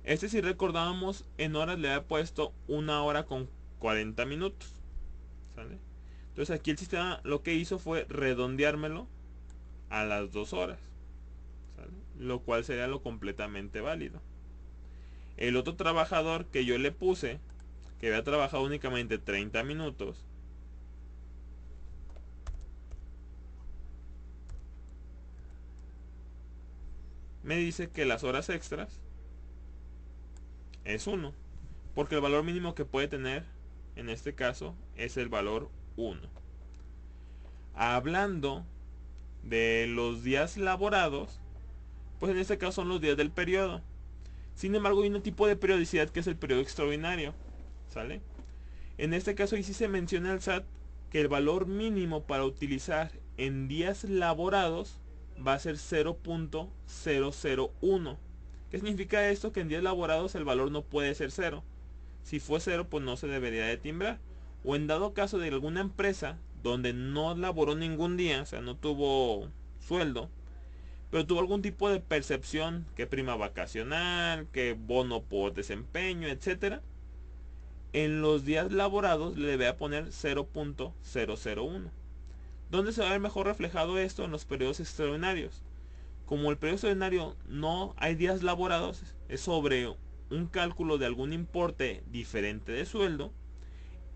Speaker 1: Este, si recordábamos, en horas le había puesto una hora con 40 minutos. ¿Sale? Entonces aquí el sistema lo que hizo fue redondeármelo a las 2 horas. ¿Sale? Lo cual sería lo completamente válido. El otro trabajador que yo le puse, que había trabajado únicamente 30 minutos, me dice que las horas extras es 1, porque el valor mínimo que puede tener en este caso es el valor 1. Hablando de los días laborados, pues en este caso son los días del periodo. Sin embargo, hay un tipo de periodicidad que es el periodo extraordinario. ¿Sale? En este caso, ahí sí se menciona el SAT que el valor mínimo para utilizar en días laborados va a ser 0.001. ¿Qué significa esto? Que en días laborados el valor no puede ser 0. Si fue 0, pues no se debería de timbrar. O en dado caso de alguna empresa donde no laboró ningún día, o sea, no tuvo sueldo, pero tuvo algún tipo de percepción, que prima vacacional, que bono por desempeño, etcétera, en los días laborados le debe poner 0.001. ¿Dónde se va a ver mejor reflejado esto? En los periodos extraordinarios. Como el periodo extraordinario no hay días laborados, es sobre un cálculo de algún importe diferente de sueldo.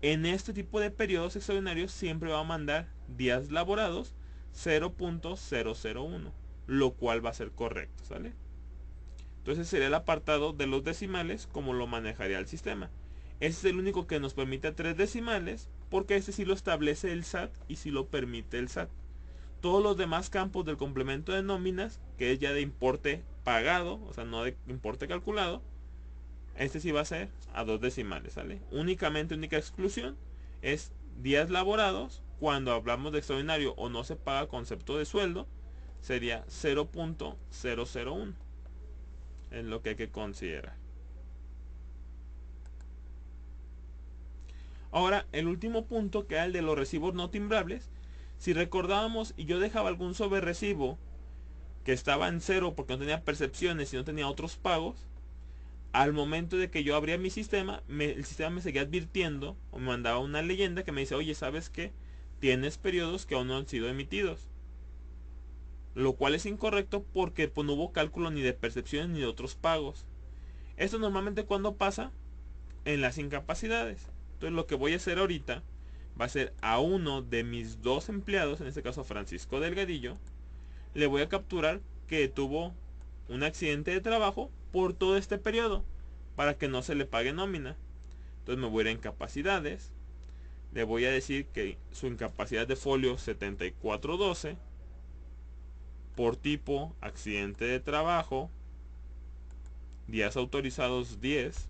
Speaker 1: En este tipo de periodos extraordinarios siempre va a mandar días laborados 0.001, lo cual va a ser correcto, ¿sale? Entonces sería el apartado de los decimales como lo manejaría el sistema. Este es el único que nos permite 3 decimales, porque este sí lo establece el SAT y sí lo permite el SAT. Todos los demás campos del complemento de nóminas, que es ya de importe pagado, o sea, no de importe calculado, este sí va a ser a 2 decimales, ¿sale? Única exclusión es días laborados. Cuando hablamos de extraordinario o no se paga concepto de sueldo, sería 0.001. Es lo que hay que considerar. Ahora, el último punto, que era el de los recibos no timbrables. Si recordábamos y yo dejaba algún sobre recibo que estaba en 0 porque no tenía percepciones y no tenía otros pagos, al momento de que yo abría mi sistema, el sistema me seguía advirtiendo o me mandaba una leyenda que me dice: oye, ¿sabes qué? Tienes periodos que aún no han sido emitidos. Lo cual es incorrecto porque pues, no hubo cálculo ni de percepciones ni de otros pagos. Esto normalmente cuando pasa en las incapacidades. Entonces lo que voy a hacer ahorita va a ser a uno de mis 2 empleados, en este caso Francisco Delgadillo, le voy a capturar que tuvo un accidente de trabajo por todo este periodo para que no se le pague nómina. Entonces me voy a ir a incapacidades, le voy a decir que su incapacidad de folio 7412, por tipo accidente de trabajo, días autorizados 10,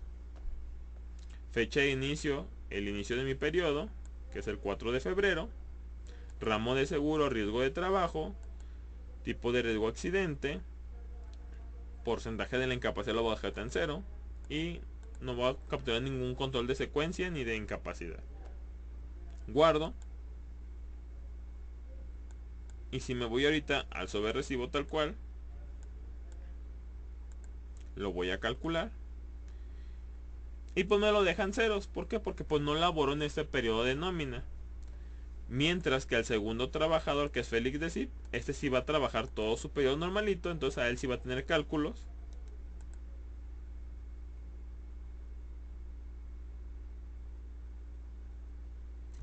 Speaker 1: fecha de inicio, el inicio de mi periodo, que es el 4 de febrero, ramo de seguro, riesgo de trabajo, tipo de riesgo accidente, porcentaje de la incapacidad lo voy a dejar en 0 y no voy a capturar ningún control de secuencia ni de incapacidad. Guardo. Y si me voy ahorita al sobre recibo tal cual, lo voy a calcular. Y pues me lo dejan ceros. ¿Por qué? Porque pues no laboró en este periodo de nómina. Mientras que al segundo trabajador, que es Félix de Cip, este sí va a trabajar todo su periodo normalito. Entonces a él sí va a tener cálculos.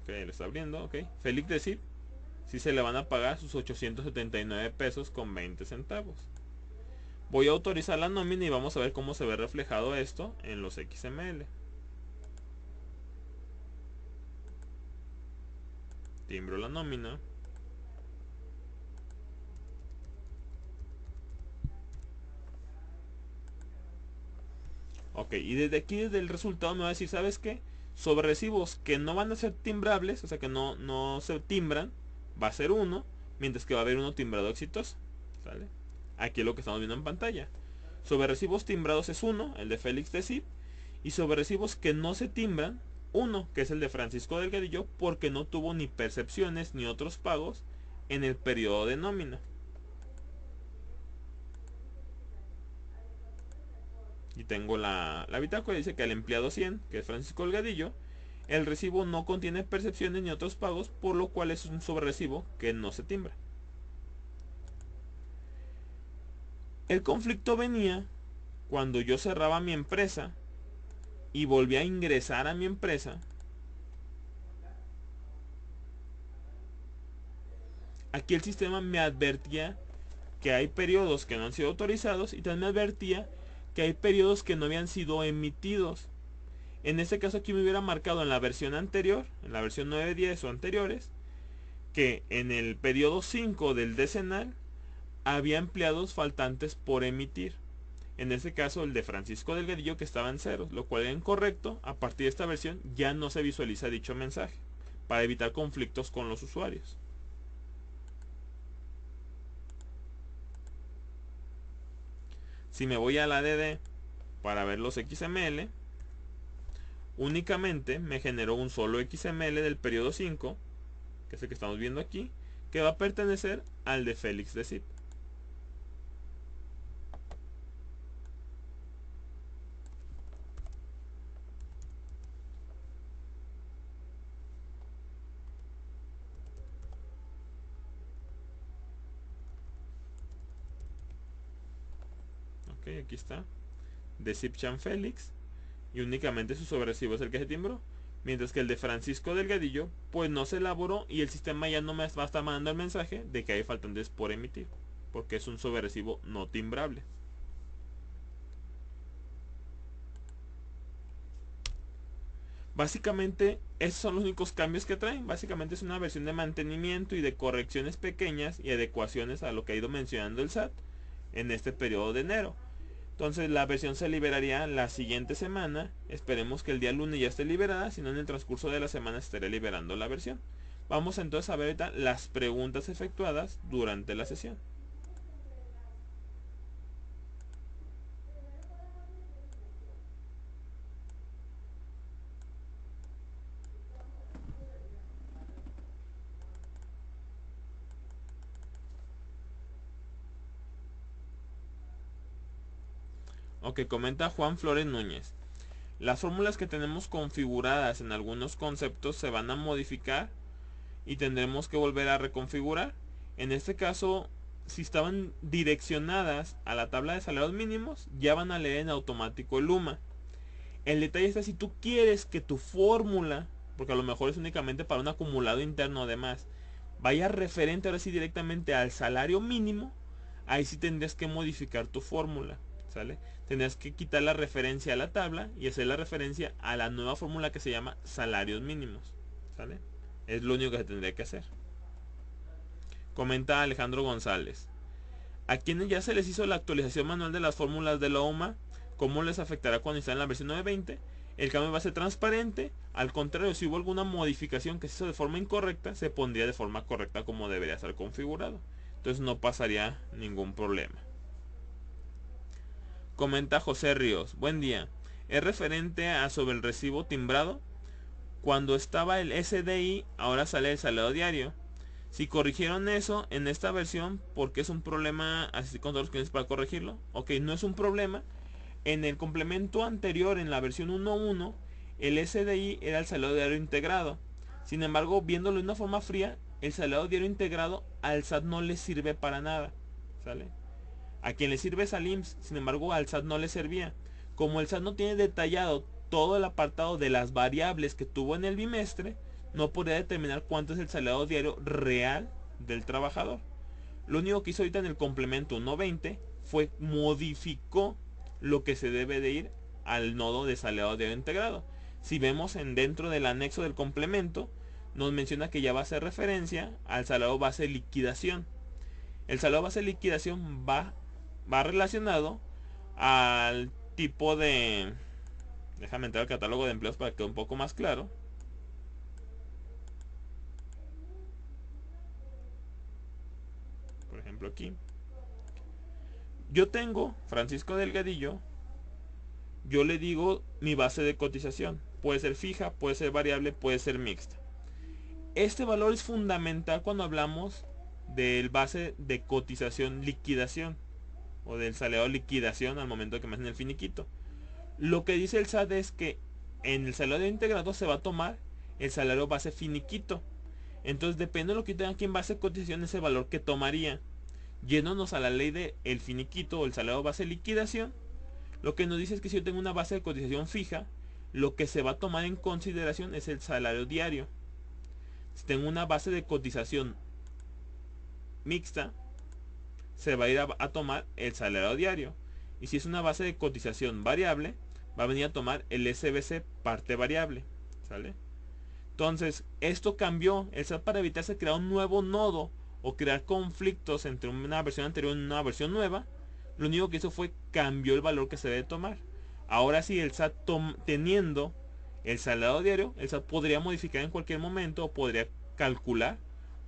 Speaker 1: Ok, lo está abriendo, ok. Félix de Cip sí se le van a pagar sus 879 pesos con 20 centavos. Voy a autorizar la nómina y vamos a ver cómo se ve reflejado esto en los XML. Timbro la nómina. Ok, y desde aquí, desde el resultado me va a decir, ¿sabes qué? Sobre recibos que no van a ser timbrables, o sea que no se timbran, va a ser 1, mientras que va a haber uno timbrado exitoso. ¿Sale? Aquí es lo que estamos viendo en pantalla. Sobre recibos timbrados es 1, el de Félix de Cip, y sobre recibos que no se timbran, 1, que es el de Francisco Delgadillo, porque no tuvo ni percepciones ni otros pagos en el periodo de nómina. Y tengo la bitácora, dice que al empleado 100, que es Francisco Delgadillo, el recibo no contiene percepciones ni otros pagos, por lo cual es un sobrerecibo que no se timbra. El conflicto venía cuando yo cerraba mi empresa y volví a ingresar a mi empresa. Aquí el sistema me advertía que hay periodos que no han sido autorizados y también me advertía que hay periodos que no habían sido emitidos. En este caso aquí me hubiera marcado en la versión anterior, en la versión 9.10 o anteriores, que en el periodo 5 del decenal había empleados faltantes por emitir. En este caso el de Francisco Delgadillo, que estaba en ceros, lo cual era incorrecto. A partir de esta versión ya no se visualiza dicho mensaje, para evitar conflictos con los usuarios. Si me voy a la DD para ver los XML, únicamente me generó un solo XML del periodo 5, que es el que estamos viendo aquí, que va a pertenecer al de Félix de Cip. Ok, aquí está. De Cipchan Félix. Y únicamente su sobrerecibo es el que se timbró. Mientras que el de Francisco Delgadillo, pues no se elaboró y el sistema ya no me va a estar mandando el mensaje de que hay faltantes por emitir. Porque es un sobrerecibo no timbrable. Básicamente, esos son los únicos cambios que traen. Básicamente es una versión de mantenimiento y de correcciones pequeñas y adecuaciones a lo que ha ido mencionando el SAT en este periodo de enero. Entonces la versión se liberaría la siguiente semana. Esperemos que el día lunes ya esté liberada, si no en el transcurso de la semana estaré liberando la versión. Vamos entonces a ver ahorita las preguntas efectuadas durante la sesión. Ok, comenta Juan Flores Núñez. Las fórmulas que tenemos configuradas en algunos conceptos se van a modificar y tendremos que volver a reconfigurar. En este caso, si estaban direccionadas a la tabla de salarios mínimos, ya van a leer en automático el UMA. El detalle está si tú quieres que tu fórmula, porque a lo mejor es únicamente para un acumulado interno además, vaya referente ahora sí directamente al salario mínimo, ahí sí tendrías que modificar tu fórmula, ¿sale? Tendrías que quitar la referencia a la tabla y hacer la referencia a la nueva fórmula que se llama salarios mínimos, ¿sale? Es lo único que se tendría que hacer. Comenta Alejandro González. A quienes ya se les hizo la actualización manual de las fórmulas de la OMA, ¿cómo les afectará cuando instalen la versión 9.20? El cambio va a ser transparente. Al contrario, si hubo alguna modificación que se hizo de forma incorrecta, se pondría de forma correcta como debería estar configurado. Entonces no pasaría ningún problema. Comenta José Ríos. Buen día. Es referente a sobre el recibo timbrado. Cuando estaba el SDI, ahora sale el salario diario. Si corrigieron eso en esta versión, ¿por qué es un problema? Así con todos los clientes para corregirlo. Ok, no es un problema. en el complemento anterior, en la versión 1.1, el SDI era el salario diario integrado. Sin embargo, viéndolo de una forma fría, el salario diario integrado al SAT no le sirve para nada, ¿sale? A quien le sirve es al IMSS, sin embargo al SAT no le servía. Como el SAT no tiene detallado todo el apartado de las variables que tuvo en el bimestre, no podría determinar cuánto es el salario diario real del trabajador. Lo único que hizo ahorita en el complemento 1.20 fue modificó lo que se debe de ir al nodo de salario diario integrado. Si vemos dentro del anexo del complemento, nos menciona que ya va a hacer referencia al salario base de liquidación. El salario base de liquidación va relacionado al tipo de... Déjame entrar al catálogo de empleos para que quede un poco más claro. Por ejemplo aquí. Yo tengo Francisco Delgadillo. Yo le digo mi base de cotización. Puede ser fija, puede ser variable, puede ser mixta. Este valor es fundamental cuando hablamos del base de cotización liquidación o del salario liquidación al momento que me hacen el finiquito. Lo que dice el SAT es que en el salario integrado se va a tomar el salario base finiquito. Entonces depende de lo que tenga aquí en base de cotización ese valor que tomaría. Yéndonos a la ley de el finiquito o el salario base de liquidación, lo que nos dice es que si yo tengo una base de cotización fija, lo que se va a tomar en consideración es el salario diario. Si tengo una base de cotización mixta, se va a ir a tomar el salario diario. Y si es una base de cotización variable, va a venir a tomar el SBC parte variable. ¿Sale? Entonces, esto cambió. El SAT, para evitarse crear un nuevo nodo o crear conflictos entre una versión anterior y una versión nueva, lo único que hizo fue cambió el valor que se debe tomar. Ahora sí, el SAT teniendo el salario diario, el SAT podría modificar en cualquier momento o podría calcular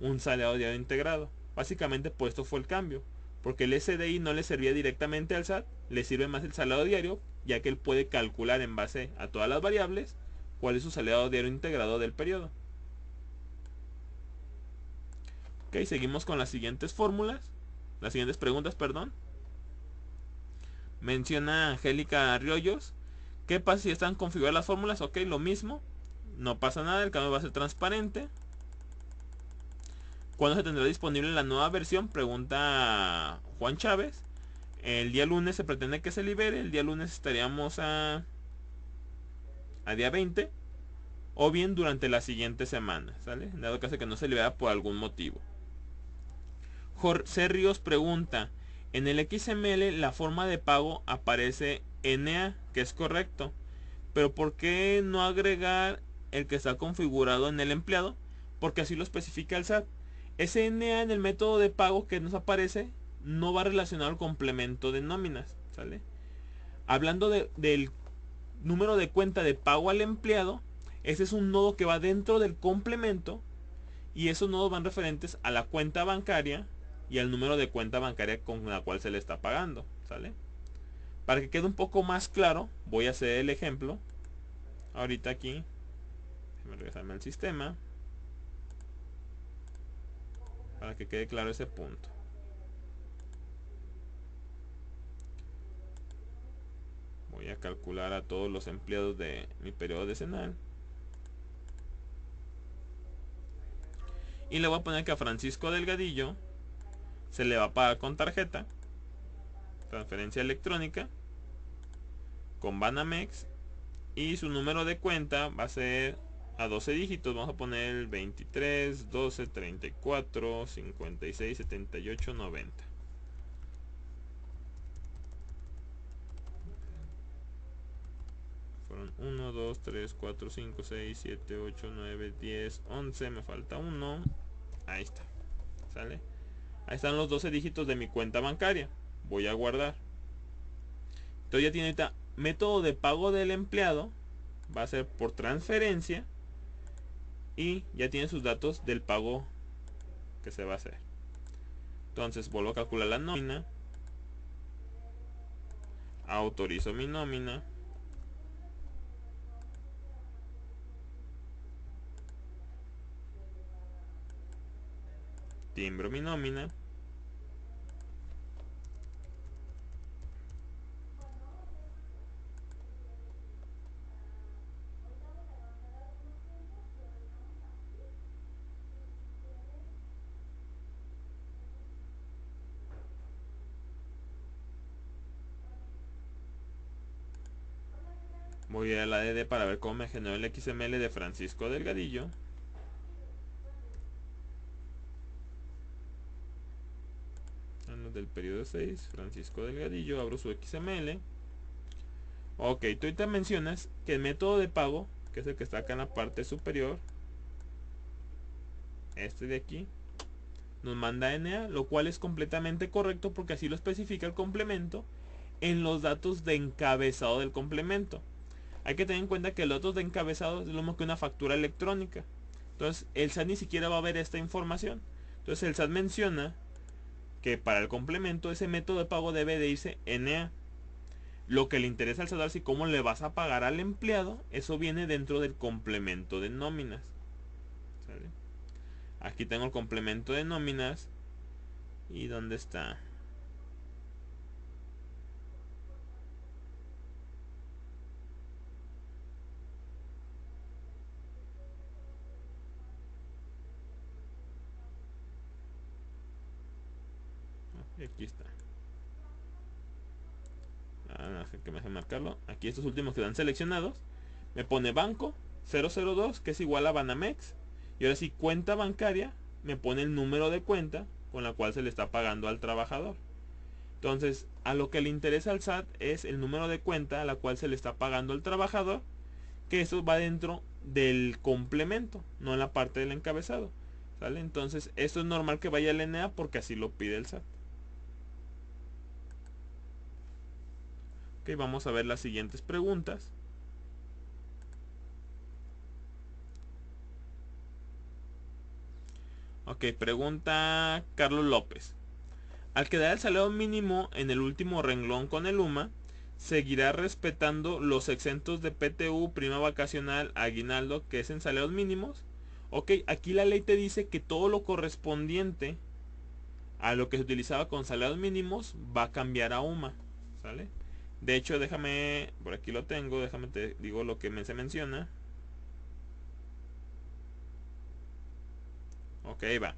Speaker 1: un salario diario integrado. Básicamente, pues esto fue el cambio. Porque el SDI no le servía directamente al SAT, le sirve más el salario diario, ya que él puede calcular en base a todas las variables cuál es su salario diario integrado del periodo. Ok, seguimos con las siguientes fórmulas. Las siguientes preguntas, perdón. Menciona Angélica Riollos. ¿Qué pasa si están configuradas las fórmulas? Ok, lo mismo. No pasa nada, el cambio va a ser transparente. ¿Cuándo se tendrá disponible la nueva versión? Pregunta Juan Chávez. El día lunes se pretende que se libere. El día lunes estaríamos a día 20. O bien durante la siguiente semana, ¿sale? En dado caso que no se libera por algún motivo. Jorge Ríos pregunta, en el XML la forma de pago aparece NA, que es correcto, pero ¿por qué no agregar el que está configurado en el empleado? Porque así lo especifica el SAT. Ese NA en el método de pago que nos aparece no va relacionado al complemento de nóminas, ¿sale? Hablando del número de cuenta de pago al empleado, ese es un nodo que va dentro del complemento y esos nodos van referentes a la cuenta bancaria y al número de cuenta bancaria con la cual se le está pagando, ¿sale? Para que quede un poco más claro, voy a hacer el ejemplo. Ahorita aquí, déjame regresarme al sistema para que quede claro ese punto. Voy a calcular a todos los empleados de mi periodo decenal. Y le voy a poner que a Francisco Delgadillo se le va a pagar con tarjeta, transferencia electrónica, con Banamex, y su número de cuenta va a ser a 12 dígitos. Vamos a poner el 23 12 34 56 78 90. Fueron 1 2 3 4 5 6 7 8 9 10 11. Me falta uno. Ahí está, ¿sale? Ahí están los 12 dígitos de mi cuenta bancaria. Voy a guardar. Entonces ya tiene ahorita método de pago del empleado. Va a ser por transferencia. Y ya tiene sus datos del pago que se va a hacer. Entonces vuelvo a calcular la nómina. Autorizo mi nómina. Timbro mi nómina. Voy a la DD para ver cómo me generó el XML de Francisco Delgadillo. Del periodo 6, Francisco Delgadillo, abro su XML. Ok, tú ahorita mencionas que el método de pago, que es el que está acá en la parte superior, este de aquí, nos manda NA, lo cual es completamente correcto porque así lo especifica el complemento en los datos de encabezado del complemento. Hay que tener en cuenta que los datos de encabezado es lo mismo que una factura electrónica. Entonces el SAT ni siquiera va a ver esta información. Entonces el SAT menciona que para el complemento ese método de pago debe de irse NA. Lo que le interesa al SAT y cómo le vas a pagar al empleado, eso viene dentro del complemento de nóminas. ¿Sale? Aquí tengo el complemento de nóminas. ¿Y dónde está? Aquí está. Que me deje marcarlo. Aquí estos últimos quedan seleccionados. Me pone banco 002, que es igual a Banamex. Y ahora sí, cuenta bancaria, me pone el número de cuenta con la cual se le está pagando al trabajador. Entonces, a lo que le interesa al SAT es el número de cuenta a la cual se le está pagando al trabajador, que eso va dentro del complemento, no en la parte del encabezado. ¿Sale? Entonces, esto es normal que vaya al NA porque así lo pide el SAT. Ok, vamos a ver las siguientes preguntas. Ok, pregunta Carlos López. Al quedar el salario mínimo en el último renglón con el UMA, ¿seguirá respetando los exentos de PTU, prima vacacional, aguinaldo, que es en salarios mínimos? Ok, aquí la ley te dice que todo lo correspondiente a lo que se utilizaba con salarios mínimos va a cambiar a UMA. ¿Sale? De hecho, déjame, por aquí lo tengo, déjame te digo lo que se menciona. Ok, va.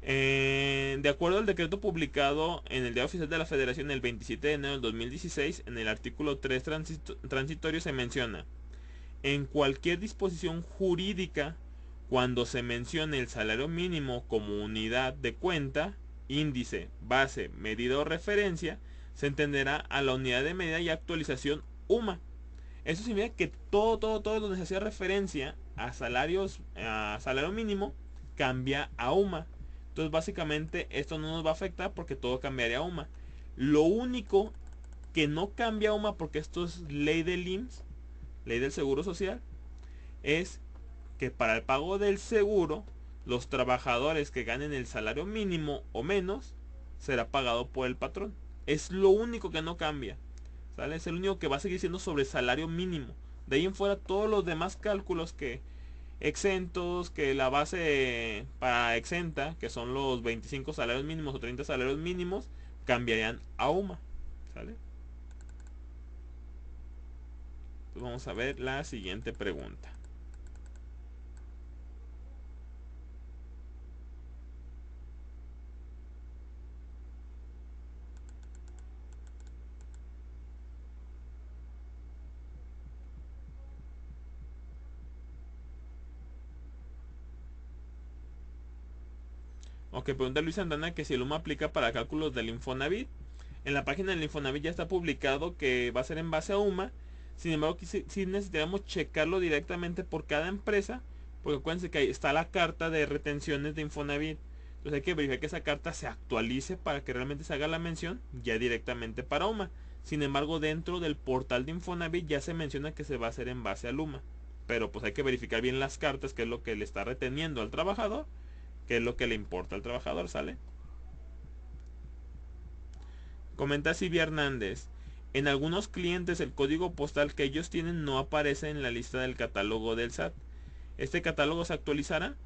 Speaker 1: De acuerdo al decreto publicado en el Diario Oficial de la Federación el 27 de enero del 2016, en el artículo 3 transitorio se menciona: en cualquier disposición jurídica, cuando se mencione el salario mínimo como unidad de cuenta, índice, base, medida o referencia, se entenderá a la unidad de medida y actualización UMA. Eso significa que todo donde se hacía referencia a salario mínimo, cambia a UMA. Entonces básicamente esto no nos va a afectar porque todo cambiaría a UMA. Lo único que no cambia a UMA, porque esto es ley del IMSS, ley del Seguro Social, es que para el pago del seguro, los trabajadores que ganen el salario mínimo o menos, será pagado por el patrón. Es lo único que no cambia. ¿Sale? Es el único que va a seguir siendo sobre salario mínimo. De ahí en fuera todos los demás cálculos que exentos, que la base para exenta, que son los 25 salarios mínimos o 30 salarios mínimos, cambiarían a UMA. ¿Sale? Pues vamos a ver la siguiente pregunta. Ok, pregunta Luis Santana que si el UMA aplica para cálculos del Infonavit. En la página del Infonavit ya está publicado que va a ser en base a UMA. Sin embargo, sí necesitaríamos checarlo directamente por cada empresa, porque acuérdense que ahí está la carta de retenciones de Infonavit. Entonces hay que verificar que esa carta se actualice para que realmente se haga la mención ya directamente para UMA. Sin embargo, dentro del portal de Infonavit ya se menciona que se va a hacer en base al UMA. Pero pues hay que verificar bien las cartas, que es lo que le está reteniendo al trabajador, que es lo que le importa al trabajador, ¿sale? Comenta Silvia Hernández. En algunos clientes el código postal que ellos tienen no aparece en la lista del catálogo del SAT. ¿Este catálogo se actualizará?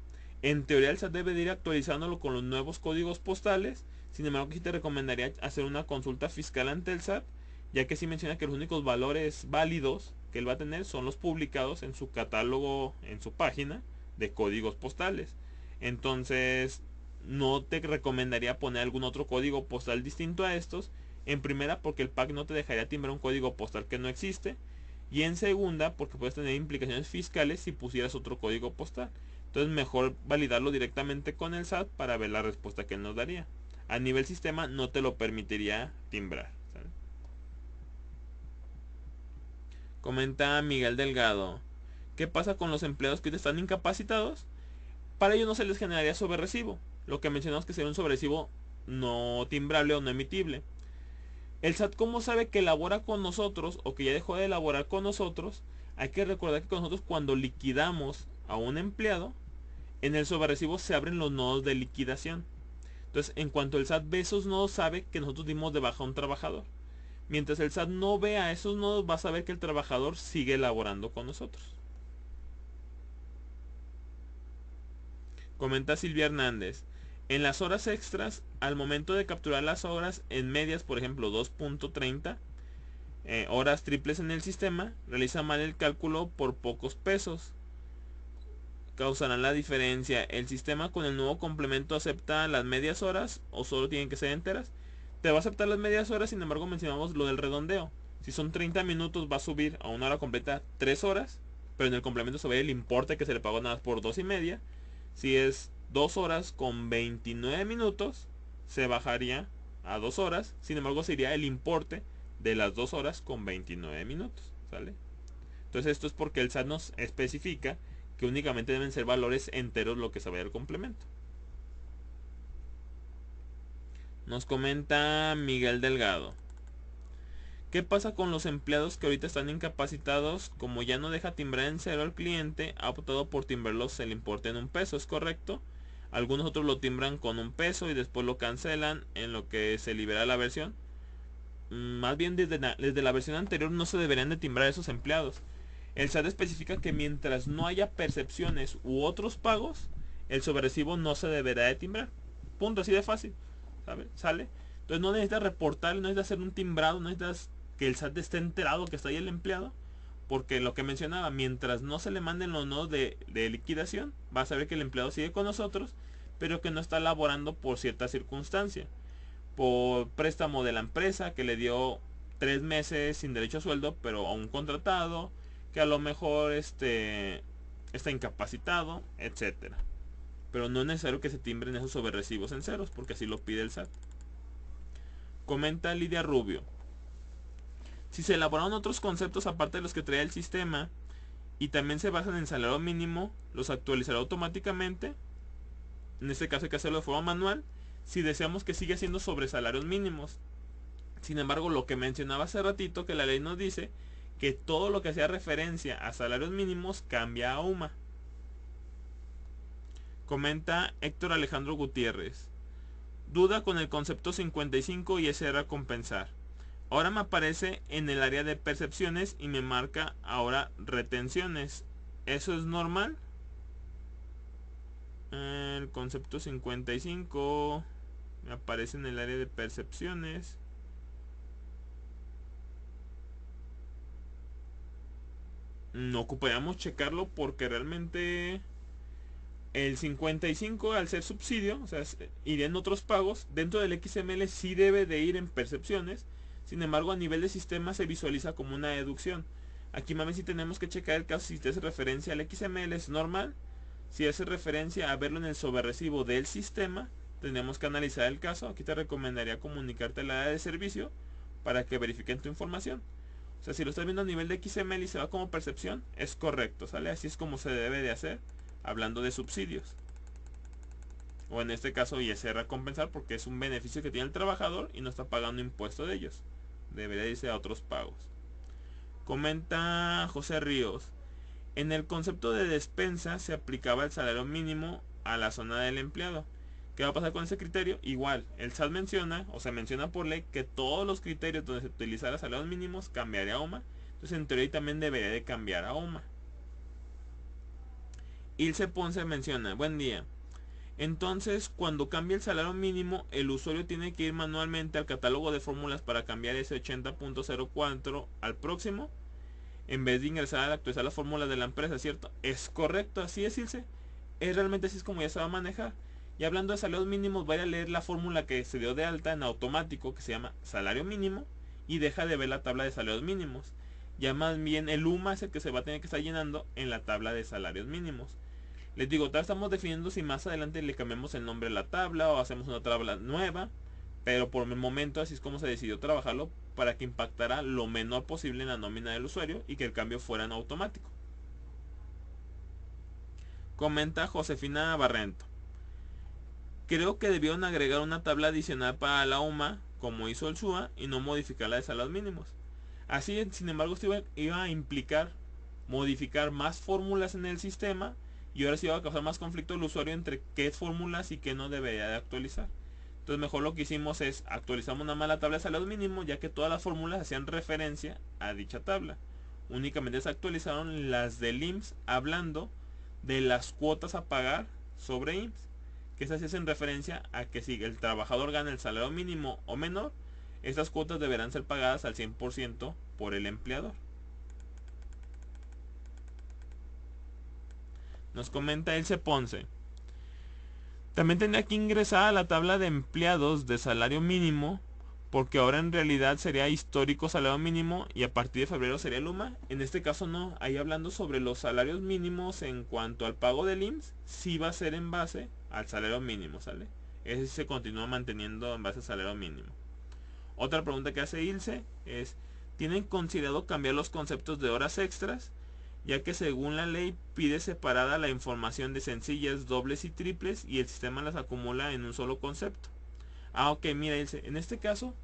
Speaker 1: En teoría el SAT debe de ir actualizándolo con los nuevos códigos postales. Sin embargo, sí te recomendaría hacer una consulta fiscal ante el SAT, ya que sí menciona que los únicos valores válidos que él va a tener son los publicados en su catálogo, en su página de códigos postales. Entonces, no te recomendaría poner algún otro código postal distinto a estos. En primera, porque el PAC no te dejaría timbrar un código postal que no existe. Y en segunda, porque puedes tener implicaciones fiscales si pusieras otro código postal. Entonces mejor validarlo directamente con el SAT para ver la respuesta que él nos daría. A nivel sistema no te lo permitiría timbrar, ¿sale? Comenta Miguel Delgado. ¿Qué pasa con los empleados que están incapacitados? Para ellos no se les generaría sobrerecibo. Lo que mencionamos que sería un sobrerecibo no timbrable o no emitible. El SAT, ¿cómo sabe que elabora con nosotros o que ya dejó de elaborar con nosotros? Hay que recordar que con nosotros cuando liquidamos a un empleado, en el sobrerecibo se abren los nodos de liquidación. Entonces, en cuanto el SAT ve esos nodos, sabe que nosotros dimos de baja a un trabajador. Mientras el SAT no vea esos nodos, va a saber que el trabajador sigue elaborando con nosotros. Comenta Silvia Hernández. En las horas extras, al momento de capturar las horas en medias, por ejemplo 2.30 horas triples en el sistema, realiza mal el cálculo por pocos pesos. Causarán la diferencia. ¿El sistema con el nuevo complemento acepta las medias horas o solo tienen que ser enteras? Te va a aceptar las medias horas, sin embargo mencionamos lo del redondeo. Si son 30 minutos va a subir a una hora completa 3 horas, pero en el complemento se ve el importe que se le pagó nada más por 2,5. Si es 2 horas con 29 minutos, se bajaría a 2 horas. Sin embargo, sería el importe de las 2 horas con 29 minutos. ¿Sale? Entonces esto es porque el SAT nos especifica que únicamente deben ser valores enteros lo que se vaya al complemento. Nos comenta Miguel Delgado. ¿Qué pasa con los empleados que ahorita están incapacitados? Como ya no deja timbrar en cero al cliente, ha optado por timbrarlos el importe en $1, ¿es correcto? Algunos otros lo timbran con $1 y después lo cancelan en lo que se libera la versión. Más bien desde la versión anterior no se deberían de timbrar esos empleados. El SAT especifica que mientras no haya percepciones u otros pagos, el sobrerecibo no se deberá de timbrar. Punto, así de fácil. ¿Sabe? ¿Sale? Entonces no necesitas reportar, no necesitas hacer un timbrado, no necesitas que el SAT esté enterado que está ahí el empleado. Porque lo que mencionaba, mientras no se le manden los nodos de liquidación, va a saber que el empleado sigue con nosotros, pero que no está laborando por cierta circunstancia. Por préstamo de la empresa que le dio 3 meses sin derecho a sueldo, pero a un contratado, que a lo mejor está incapacitado, etcétera. Pero no es necesario que se timbren esos sobrerecibos en ceros, porque así lo pide el SAT. Comenta Lidia Rubio. Si se elaboraron otros conceptos aparte de los que trae el sistema y también se basan en salario mínimo, los actualizará automáticamente. En este caso hay que hacerlo de forma manual si deseamos que siga siendo sobre salarios mínimos. Sin embargo, lo que mencionaba hace ratito, que la ley nos dice que todo lo que hacía referencia a salarios mínimos cambia a UMA. Comenta Héctor Alejandro Gutiérrez. Duda con el concepto 55 y ese era compensar. Ahora me aparece en el área de percepciones y me marca ahora retenciones. ¿Eso es normal? El concepto 55 me aparece en el área de percepciones. No ocuparíamos checarlo porque realmente el 55 al ser subsidio, o sea, iría en otros pagos. Dentro del XML sí debe de ir en percepciones. Sin embargo, a nivel de sistema se visualiza como una deducción. Aquí más bien sí tenemos que checar el caso. Si te hace referencia al XML es normal. Si hace referencia a verlo en el sobrerecibo del sistema, tenemos que analizar el caso. Aquí te recomendaría comunicarte a la área de servicio para que verifiquen tu información. O sea, si lo estás viendo a nivel de XML y se va como percepción, es correcto, ¿sale? Así es como se debe de hacer, hablando de subsidios. O en este caso ISR a compensar porque es un beneficio que tiene el trabajador y no está pagando impuesto de ellos. Debería irse a otros pagos. Comenta José Ríos. En el concepto de despensa se aplicaba el salario mínimo a la zona del empleado. ¿Qué va a pasar con ese criterio? Igual, el SAT menciona, o se menciona por ley, que todos los criterios donde se utilizara salarios mínimos cambiaría a OMA. Entonces en teoría también debería de cambiar a OMA. Ilse Ponce menciona, buen día. Entonces, cuando cambia el salario mínimo, el usuario tiene que ir manualmente al catálogo de fórmulas para cambiar ese 80.04 al próximo, en vez de ingresar a actualizar la fórmula de la empresa, ¿cierto? Es correcto, así es, Ilse. Es realmente así es como ya se va a manejar. Y hablando de salarios mínimos, vaya a leer la fórmula que se dio de alta en automático, que se llama salario mínimo, y deja de ver la tabla de salarios mínimos. Ya más bien el UMA es el que se va a tener que estar llenando en la tabla de salarios mínimos. Les digo, todavía estamos definiendo si más adelante le cambiamos el nombre a la tabla o hacemos una tabla nueva. Pero por el momento así es como se decidió trabajarlo, para que impactara lo menor posible en la nómina del usuario y que el cambio fuera en automático. Comenta Josefina Barrento: creo que debieron agregar una tabla adicional para la UMA, como hizo el SUA, y no modificar la de salarios mínimos. Así, sin embargo, esto iba a implicar modificar más fórmulas en el sistema, y ahora sí iba a causar más conflicto al usuario entre qué fórmulas y qué no debería de actualizar. Entonces mejor lo que hicimos es actualizamos una mala tabla de salarios mínimos, ya que todas las fórmulas hacían referencia a dicha tabla. Únicamente se actualizaron las del IMSS, hablando de las cuotas a pagar sobre IMSS, que esas hacen referencia a que si el trabajador gana el salario mínimo o menor, estas cuotas deberán ser pagadas al 100% por el empleador. Nos comenta Elce Ponce: también tendría que ingresar a la tabla de empleados de salario mínimo, porque ahora en realidad sería histórico salario mínimo y a partir de febrero sería el UMA. En este caso no, ahí hablando sobre los salarios mínimos en cuanto al pago del IMSS, sí va a ser en base al salario mínimo, ¿sale? Ese se continúa manteniendo en base al salario mínimo. Otra pregunta que hace Ilse es: ¿tienen considerado cambiar los conceptos de horas extras? Ya que según la ley pide separada la información de sencillas, dobles y triples, y el sistema las acumula en un solo concepto. Ok, mira, en este caso,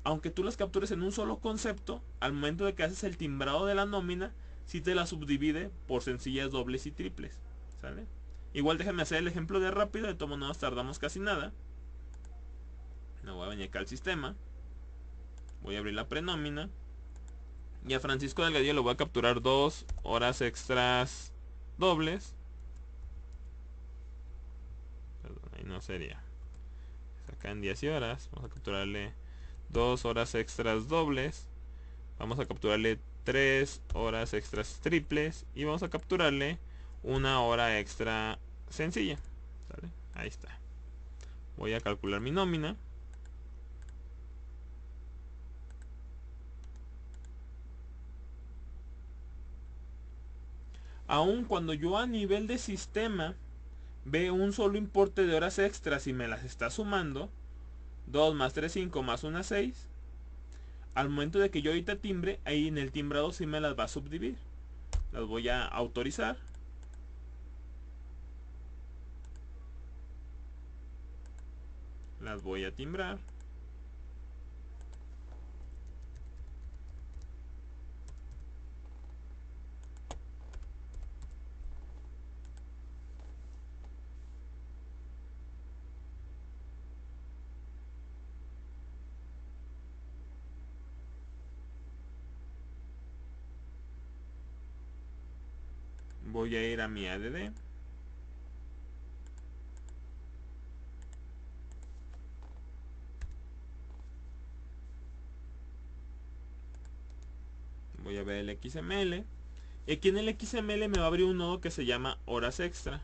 Speaker 1: aunque tú las captures en un solo concepto, al momento de que haces el timbrado de la nómina, sí te la subdivide por sencillas, dobles y triples, ¿sale? Igual déjame hacer el ejemplo de rápido, de todos modos tardamos casi nada. Me voy a venir acá al sistema, voy a abrir la prenómina, y a Francisco Delgadillo le voy a capturar 2 horas extras dobles. Perdón, ahí no sería. Acá en días y horas. Vamos a capturarle 2 horas extras dobles. Vamos a capturarle 3 horas extras triples. Y vamos a capturarle 1 hora extra sencilla. ¿Sale? Ahí está. Voy a calcular mi nómina. Aun cuando yo a nivel de sistema ve un solo importe de horas extras y me las está sumando, 2 más 3, 5 más 1, 6, al momento de que yo ahorita timbre, ahí en el timbrado sí me las va a subdividir. Las voy a autorizar. Las voy a timbrar. Voy a ir a mi ADD. Voy a ver el XML. Y aquí en el XML me va a abrir un nodo que se llama horas extra.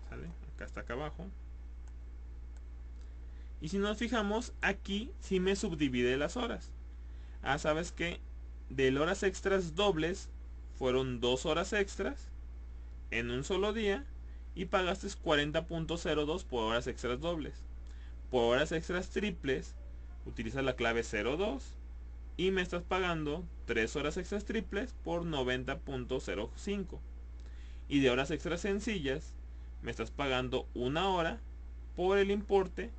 Speaker 1: ¿Sale? Acá está, acá abajo. Y si nos fijamos, aquí sí me subdivide las horas. Ah, ¿sabes qué? De horas extras dobles fueron 2 horas extras en un solo día y pagaste 40.02 por horas extras dobles. Por horas extras triples utilizas la clave 02 y me estás pagando 3 horas extras triples por 90.05. Y de horas extras sencillas me estás pagando 1 hora por el importe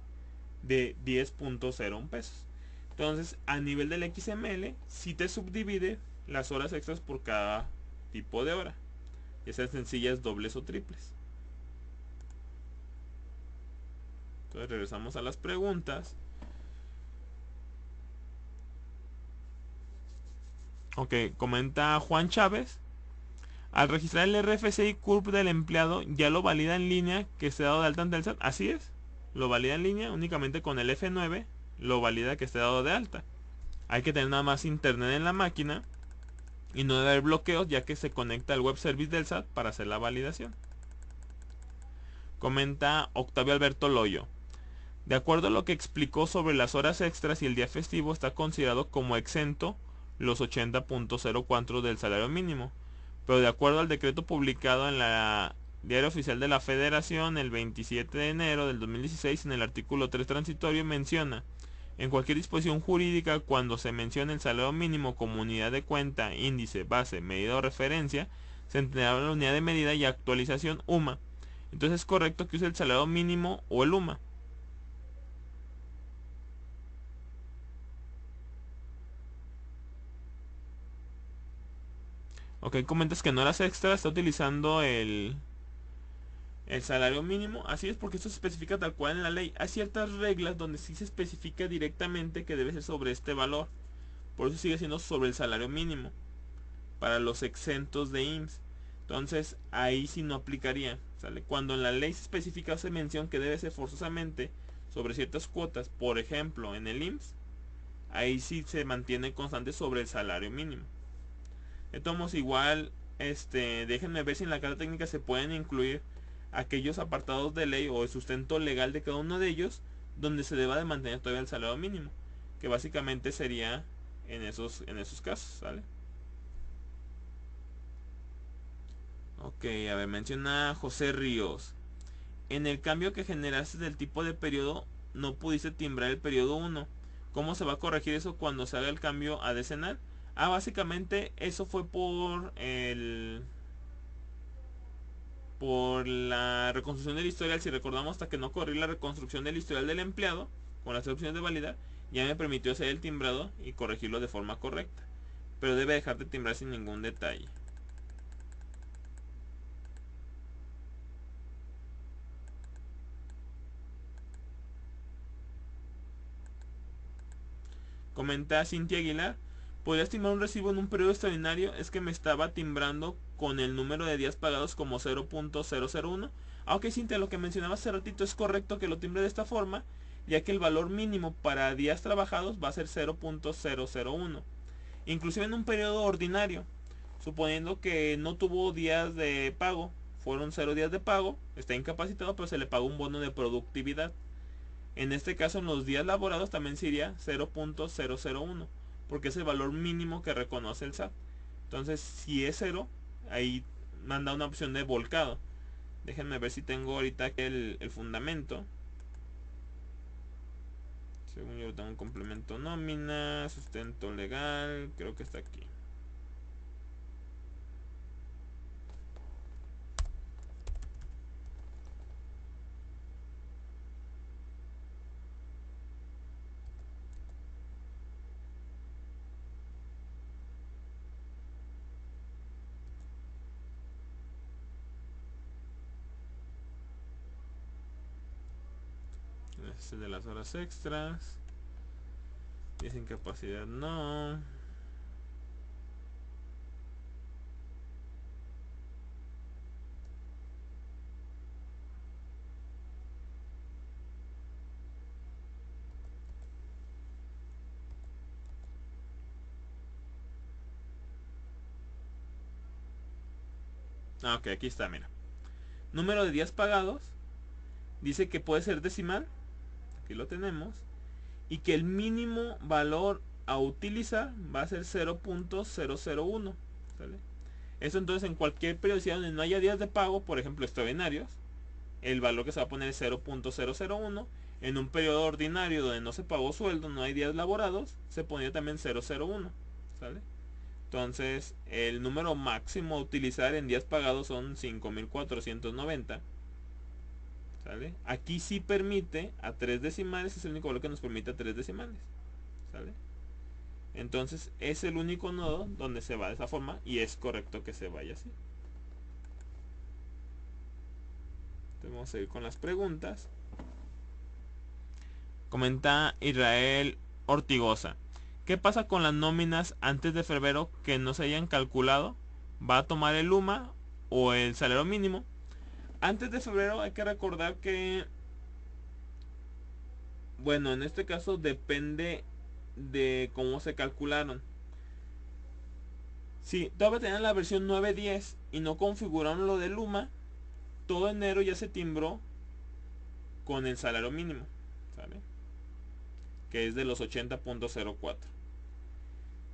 Speaker 1: de 10.01 pesos. Entonces, a nivel del XML, si te subdivide las horas extras por cada tipo de hora, ya sean sencillas, dobles o triples. Entonces, regresamos a las preguntas. Ok, comenta Juan Chávez: al registrar el RFC y CURP del empleado, ¿ya lo valida en línea que esté dado de alta ante el SAT? Así es, lo valida en línea, únicamente con el F9 lo valida que esté dado de alta. Hay que tener nada más internet en la máquina y no debe haber bloqueos, ya que se conecta al web service del SAT para hacer la validación. Comenta Octavio Alberto Loyo: de acuerdo a lo que explicó sobre las horas extras y el día festivo, está considerado como exento los 80.04 del salario mínimo. Pero de acuerdo al decreto publicado en la Diario Oficial de la Federación el 27 de enero del 2016, en el artículo 3 transitorio menciona: en cualquier disposición jurídica, cuando se mencione el salario mínimo como unidad de cuenta, índice, base, medida o referencia, se entenderá la unidad de medida y actualización UMA. Entonces es correcto que use el salario mínimo o el UMA. Ok, comentas que en horas extras está utilizando el salario mínimo. Así es, porque esto se especifica tal cual en la ley. Hay ciertas reglas donde sí se especifica directamente que debe ser sobre este valor. Por eso sigue siendo sobre el salario mínimo para los exentos de IMSS. Entonces ahí sí no aplicaría, ¿sale? Cuando en la ley se especifica o se menciona que debe ser forzosamente sobre ciertas cuotas, por ejemplo en el IMSS, ahí sí se mantiene constante sobre el salario mínimo. Entonces igual, déjenme ver si en la carta técnica se pueden incluir aquellos apartados de ley o el sustento legal de cada uno de ellos donde se deba de mantener todavía el salario mínimo, que básicamente sería en esos casos, ¿sale? Ok, a ver, menciona José Ríos: en el cambio que generaste del tipo de periodo, no pudiste timbrar el periodo 1. ¿Cómo se va a corregir eso cuando se haga el cambio a decenal? Básicamente eso fue por la reconstrucción del historial. Si recordamos, hasta que no corrí la reconstrucción del historial del empleado con las opciones de validar, ya me permitió hacer el timbrado y corregirlo de forma correcta. Pero debe dejar de timbrar sin ningún detalle. Comenta Cintia Aguilar: ¿podrías timbrar un recibo en un periodo extraordinario? Es que me estaba timbrando con el número de días pagados como 0.001. Aunque Cintia, lo que mencionaba hace ratito es correcto que lo timbre de esta forma, ya que el valor mínimo para días trabajados va a ser 0.001. Inclusive en un periodo ordinario, suponiendo que no tuvo días de pago, fueron 0 días de pago, está incapacitado, pero se le pagó un bono de productividad. En este caso, en los días laborados también sería 0.001, porque es el valor mínimo que reconoce el SAT. Entonces, si es 0, ahí manda una opción de volcado. Déjenme ver si tengo ahorita el fundamento. Según yo tengo un complemento nómina, sustento legal, creo que está aquí. Este es de las horas extras. Dice incapacidad, no. Ok, aquí está, mira. Número de días pagados. Dice que puede ser decimal. Aquí lo tenemos. Y que el mínimo valor a utilizar va a ser 0.001. ¿Sale? Eso entonces en cualquier periodicidad donde no haya días de pago, por ejemplo extraordinarios, el valor que se va a poner es 0.001. En un periodo ordinario donde no se pagó sueldo, no hay días laborados, se ponía también 001. ¿Sale? Entonces el número máximo a utilizar en días pagados son 5.490. ¿Sale? Aquí sí permite a 3 decimales, es el único valor que nos permite a 3 decimales. ¿Sale? Entonces es el único nodo donde se va de esa forma y es correcto que se vaya así. Entonces vamos a ir con las preguntas. Comenta Israel Ortigosa: ¿qué pasa con las nóminas antes de febrero que no se hayan calculado? ¿Va a tomar el UMA o el salario mínimo? Antes de febrero hay que recordar que, bueno, en este caso depende de cómo se calcularon. Si todavía tenían la versión 9.10 y no configuraron lo del UMA, todo enero ya se timbró con el salario mínimo, ¿sale? Que es de los 80.04.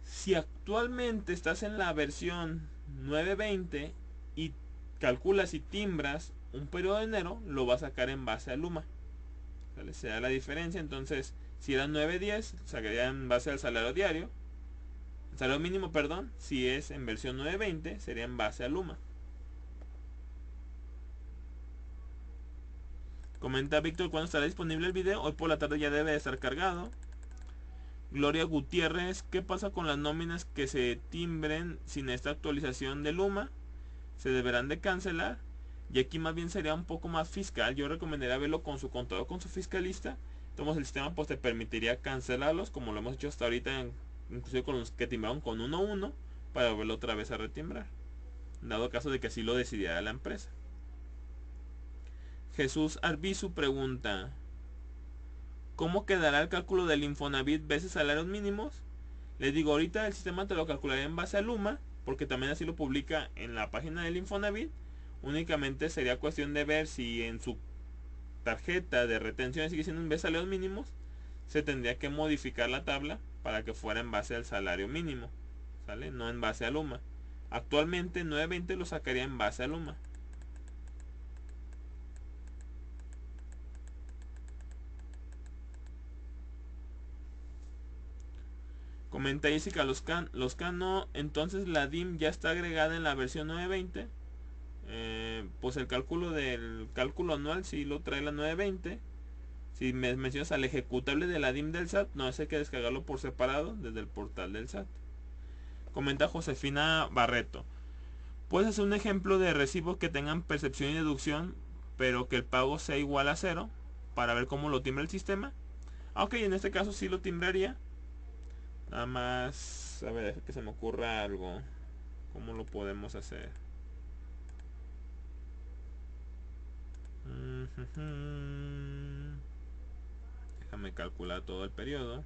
Speaker 1: Si actualmente estás en la versión 9.20 y calculas y timbras un periodo de enero, lo va a sacar en base a Luma. ¿Vale? Se da la diferencia. Entonces, si era 9.10, sacaría en base al salario diario. El salario mínimo, perdón. Si es en versión 9.20, sería en base a Luma. Comenta Víctor cuándo estará disponible el video. Hoy por la tarde ya debe de estar cargado. Gloria Gutiérrez, ¿qué pasa con las nóminas que se timbren sin esta actualización de Luma? ¿Se deberán de cancelar? Y aquí más bien sería un poco más fiscal. Yo recomendaría verlo con su contador, con su fiscalista. Entonces el sistema pues te permitiría cancelarlos, como lo hemos hecho hasta ahorita, inclusive con los que timbraron con 1.1, para volverlo otra vez a retimbrar, dado caso de que así lo decidiera la empresa. Jesús Arbizu pregunta: ¿cómo quedará el cálculo del Infonavit veces salarios mínimos? Les digo, ahorita el sistema te lo calculará en base a Luma, porque también así lo publica en la página del Infonavit. Únicamente sería cuestión de ver si en su tarjeta de retención sigue siendo en vez de salarios mínimos. Se tendría que modificar la tabla para que fuera en base al salario mínimo, ¿sale? No en base a Luma. Actualmente 9.20 lo sacaría en base a Luma. Comenta Jessica Loscano, entonces la DIM ya está agregada en la versión 9.20. Pues el cálculo del cálculo anual sí lo trae la 9.20. Si me mencionas al ejecutable de la DIM del SAT, no, hay que descargarlo por separado desde el portal del SAT. Comenta Josefina Barreto: puedes hacer un ejemplo de recibos que tengan percepción y deducción, pero que el pago sea igual a 0, para ver cómo lo timbra el sistema. Ok, en este caso sí lo timbraría. Nada más, a ver, que se me ocurra algo. ¿Cómo lo podemos hacer? Déjame calcular todo el periodo.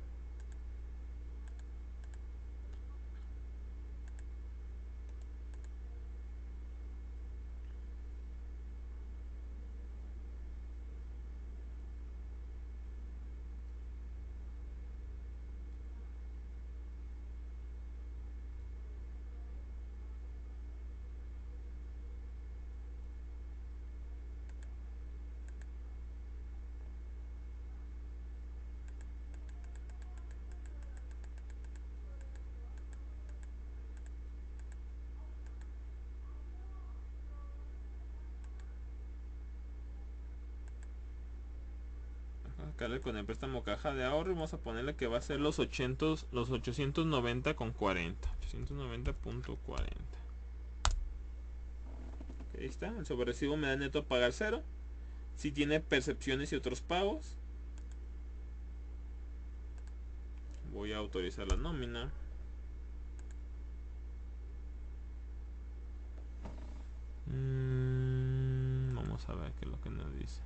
Speaker 1: Acá con el préstamo caja de ahorro, vamos a ponerle que va a ser los 890 con 40. 890.40. Ahí está. El sobrerecibo me da neto a pagar 0. Si tiene percepciones y otros pagos, voy a autorizar la nómina. Vamos a ver qué es lo que nos dice.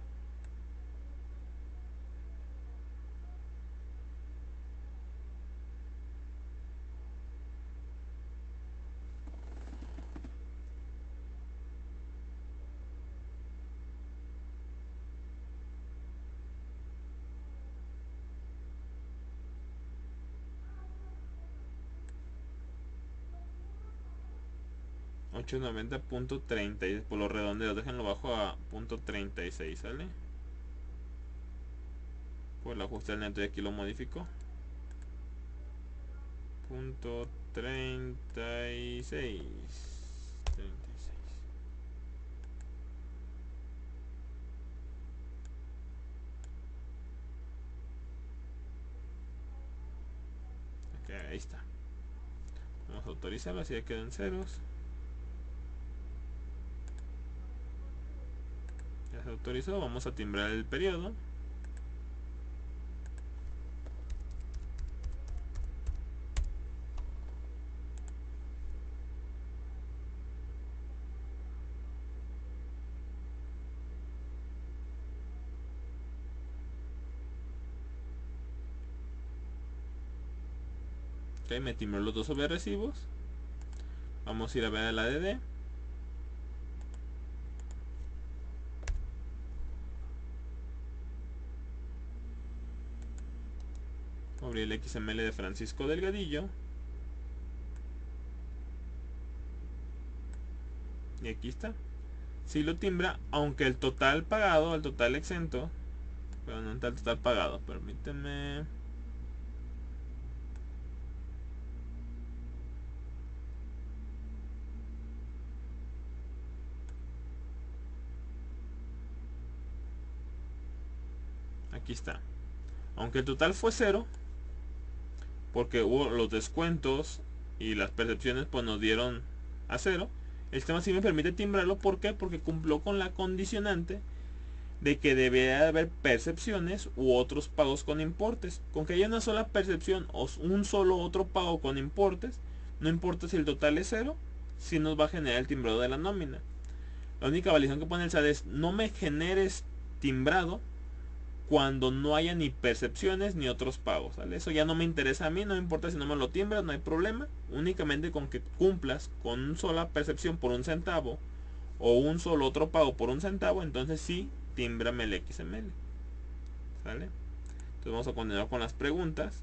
Speaker 1: $890.30, por los redondeos, déjenlo bajo a .36, ¿sale? Por el ajuste del neto y aquí lo modifico. .36. Okay, ahí está. Vamos a autorizarlo, así ya quedan ceros. Ya se autorizó, vamos a timbrar el periodo. Ok, me timbró los dos sobre recibos. Vamos a ir a ver el ADD. Abrir el XML de Francisco Delgadillo. Y aquí está. Sí lo timbra, aunque el total pagado, el total exento, pero no está el total pagado. Permíteme. Aquí está. Aunque el total fue 0, porque hubo los descuentos y las percepciones pues nos dieron a 0, el sistema sí me permite timbrarlo. ¿Por qué? Porque cumplió con la condicionante de que debería haber percepciones u otros pagos con importes. Con que haya una sola percepción o un solo otro pago con importes, no importa si el total es 0, sí nos va a generar el timbrado de la nómina. La única validación que pone el SAT es: no me generes timbrado cuando no haya ni percepciones ni otros pagos, ¿vale? Eso ya no me interesa a mí, no me importa si no me lo timbras, no hay problema. Únicamente con que cumplas con una sola percepción por 1 centavo o un solo otro pago por 1 centavo, entonces sí, tímbrame el XML, ¿vale? Entonces vamos a continuar con las preguntas.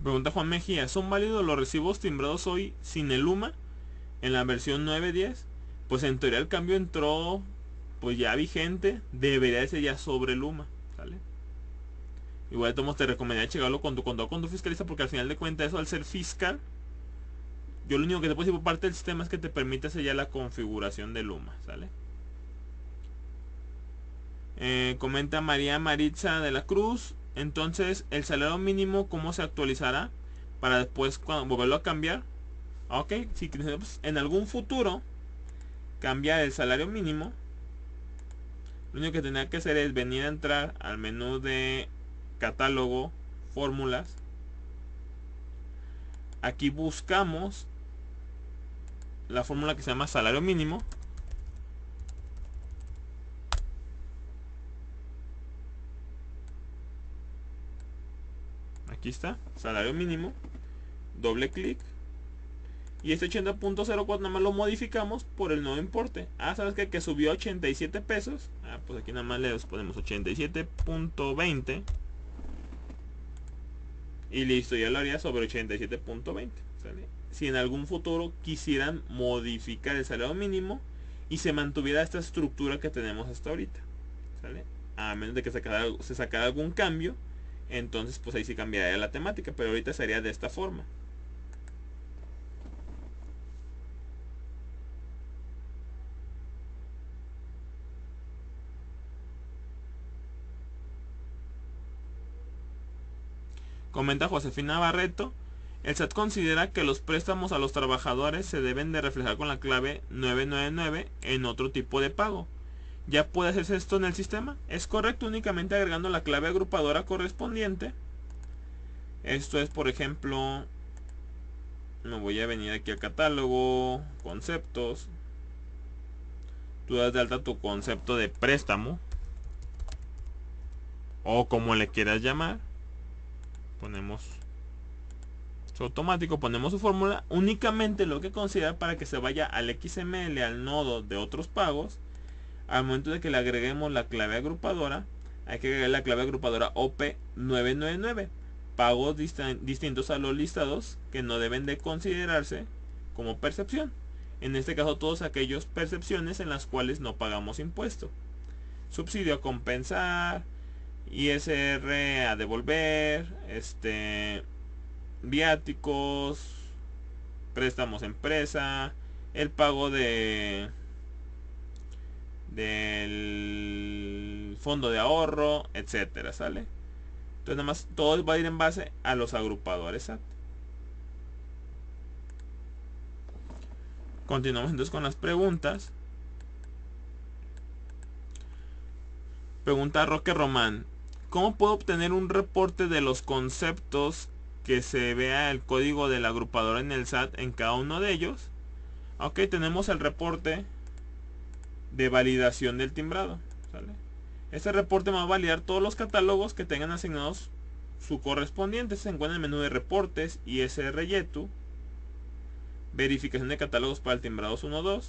Speaker 1: Pregunta Juan Mejía: ¿son válidos los recibos timbrados hoy sin el UMA en la versión 9.10? Pues en teoría el cambio entró pues ya vigente, debería ser ya sobre el UMA, ¿vale? Igual de todos te recomendaría checarlo con tu fiscalista, porque al final de cuentas eso, al ser fiscal, yo lo único que te puedo decir por parte del sistema es que te permite hacer ya la configuración del UMA, ¿sale? Comenta María Maritza de la Cruz: entonces el salario mínimo, ¿cómo se actualizará para después volverlo a cambiar? Ok, si en algún futuro cambiar el salario mínimo, lo único que tendría que hacer es venir a entrar al menú de catálogo, fórmulas. Aquí buscamos la fórmula que se llama salario mínimo. Aquí está, salario mínimo. Doble clic. Y este 80.04 nada más lo modificamos por el nuevo importe. ¿Sabes qué? Que subió a 87 pesos. Pues aquí nada más le ponemos 87.20. Y listo, ya lo haría sobre 87.20. ¿Sale? Si en algún futuro quisieran modificar el salario mínimo y se mantuviera esta estructura que tenemos hasta ahorita, ¿sale? A menos de que se sacara algún cambio, entonces pues ahí sí cambiaría la temática, pero ahorita sería de esta forma. Comenta Josefina Barreto: el SAT considera que los préstamos a los trabajadores se deben de reflejar con la clave 999 en otro tipo de pago. ¿Ya puede hacerse esto en el sistema? Es correcto, únicamente agregando la clave agrupadora correspondiente. Esto es, por ejemplo, me voy a venir aquí al catálogo, conceptos. Tú das de alta tu concepto de préstamo, o como le quieras llamar. Ponemos su automático, ponemos su fórmula. Únicamente lo que considera para que se vaya al XML, al nodo de otros pagos, al momento de que le agreguemos la clave agrupadora, hay que agregar la clave agrupadora OP999. Pagos distintos a los listados que no deben de considerarse como percepción. En este caso, todos aquellos percepciones en las cuales no pagamos impuesto. Subsidio a compensar, ISR a devolver, viáticos, préstamos empresa, el pago del fondo de ahorro, etcétera, ¿sale? Entonces nada más todo va a ir en base a los agrupadores SAT. Continuamos entonces con las preguntas. Pregunta Roque Román: ¿cómo puedo obtener un reporte de los conceptos que se vea el código del agrupador en el SAT en cada uno de ellos? Ok, tenemos el reporte de validación del timbrado, ¿sale? Este reporte me va a validar todos los catálogos que tengan asignados su correspondiente. Se encuentra en el menú de reportes, ISR YETU, verificación de catálogos para el timbrados 1.2.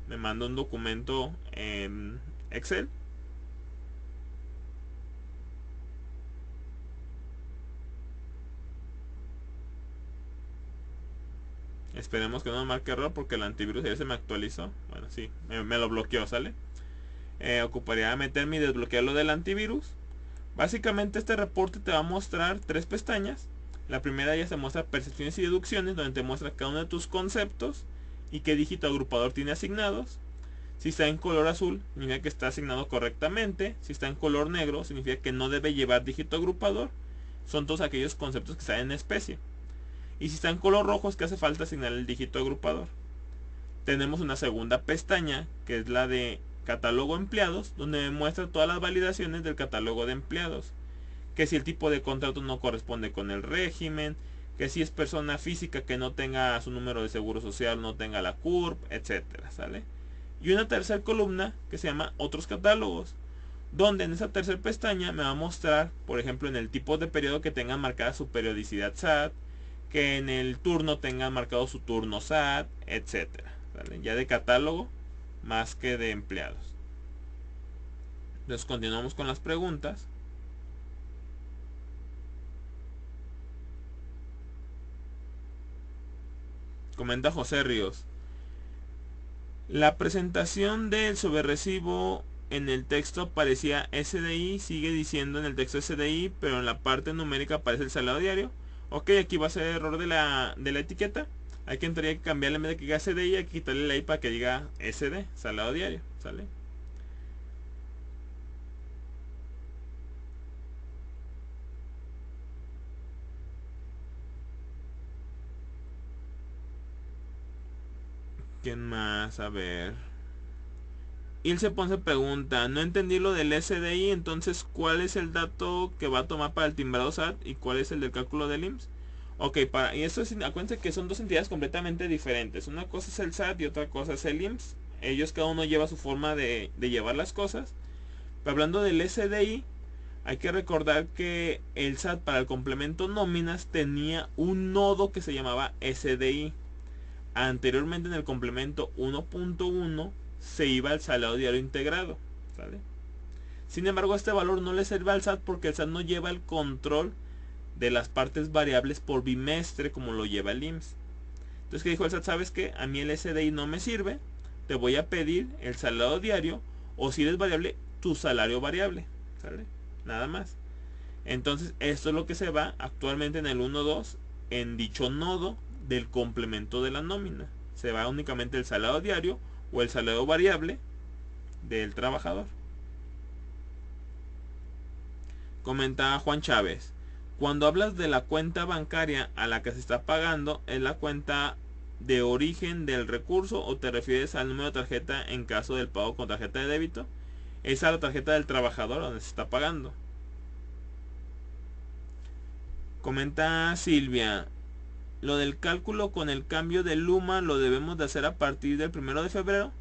Speaker 1: Me manda un documento en Excel. Esperemos que no me marque error porque el antivirus ya se me actualizó. Bueno, sí, me lo bloqueó, ¿sale? Ocuparía meterme y desbloquearlo del antivirus. Básicamente este reporte te va a mostrar 3 pestañas. La primera ya se muestra percepciones y deducciones, donde te muestra cada uno de tus conceptos y qué dígito agrupador tiene asignados. Si está en color azul, significa que está asignado correctamente. Si está en color negro, significa que no debe llevar dígito agrupador. Son todos aquellos conceptos que están en especie. Y si está en color rojo, es que hace falta asignar el dígito agrupador. Tenemos una segunda pestaña, que es la de catálogo empleados, donde me muestra todas las validaciones del catálogo de empleados. Que si el tipo de contrato no corresponde con el régimen, que si es persona física que no tenga su número de seguro social, no tenga la CURP, etcétera, ¿sale? Y una tercera columna que se llama otros catálogos, donde en esa tercera pestaña me va a mostrar, por ejemplo, en el tipo de periodo que tengan marcada su periodicidad SAT, que en el turno tengan marcado su turno SAT, etcétera, ¿vale? Ya de catálogo más que de empleados. Entonces continuamos con las preguntas. Comenta José Ríos: la presentación del sobrerecibo en el texto aparecía SDI, sigue diciendo en el texto SDI, pero en la parte numérica aparece el salado diario. Ok, aquí va a ser error de la etiqueta. Hay que tendría que cambiarle, en vez de que diga SDI, hay que quitarle la I para que diga SD, salado diario, ¿sale? ¿Quién más? A ver. Ilse Ponce pregunta: no entendí lo del SDI, entonces ¿cuál es el dato que va a tomar para el timbrado SAT y cuál es el del cálculo del IMSS? Ok, y eso es, acuérdense que son dos entidades completamente diferentes. Una cosa es el SAT y otra cosa es el IMSS. Ellos cada uno lleva su forma de llevar las cosas. Pero hablando del SDI, hay que recordar que el SAT para el complemento nóminas tenía un nodo que se llamaba SDI. Anteriormente en el complemento 1.1 se iba al salado diario integrado, ¿sale? Sin embargo, este valor no le sirve al SAT porque el SAT no lleva el control de las partes variables por bimestre como lo lleva el IMSS. Entonces, ¿qué dijo el SAT? ¿Sabes qué? A mí el SDI no me sirve, te voy a pedir el salado diario, o si eres variable, tu salario variable, ¿sale? Nada más. Entonces, esto es lo que se va actualmente en el 1.2 en dicho nodo del complemento de la nómina. Se va únicamente el salario diario o el salario variable del trabajador. Comenta Juan Chávez: cuando hablas de la cuenta bancaria a la que se está pagando, ¿es la cuenta de origen del recurso o te refieres al número de tarjeta en caso del pago con tarjeta de débito? Es a la tarjeta del trabajador donde se está pagando. Comenta Silvia: lo del cálculo con el cambio de Luma lo debemos de hacer a partir del 1 de febrero.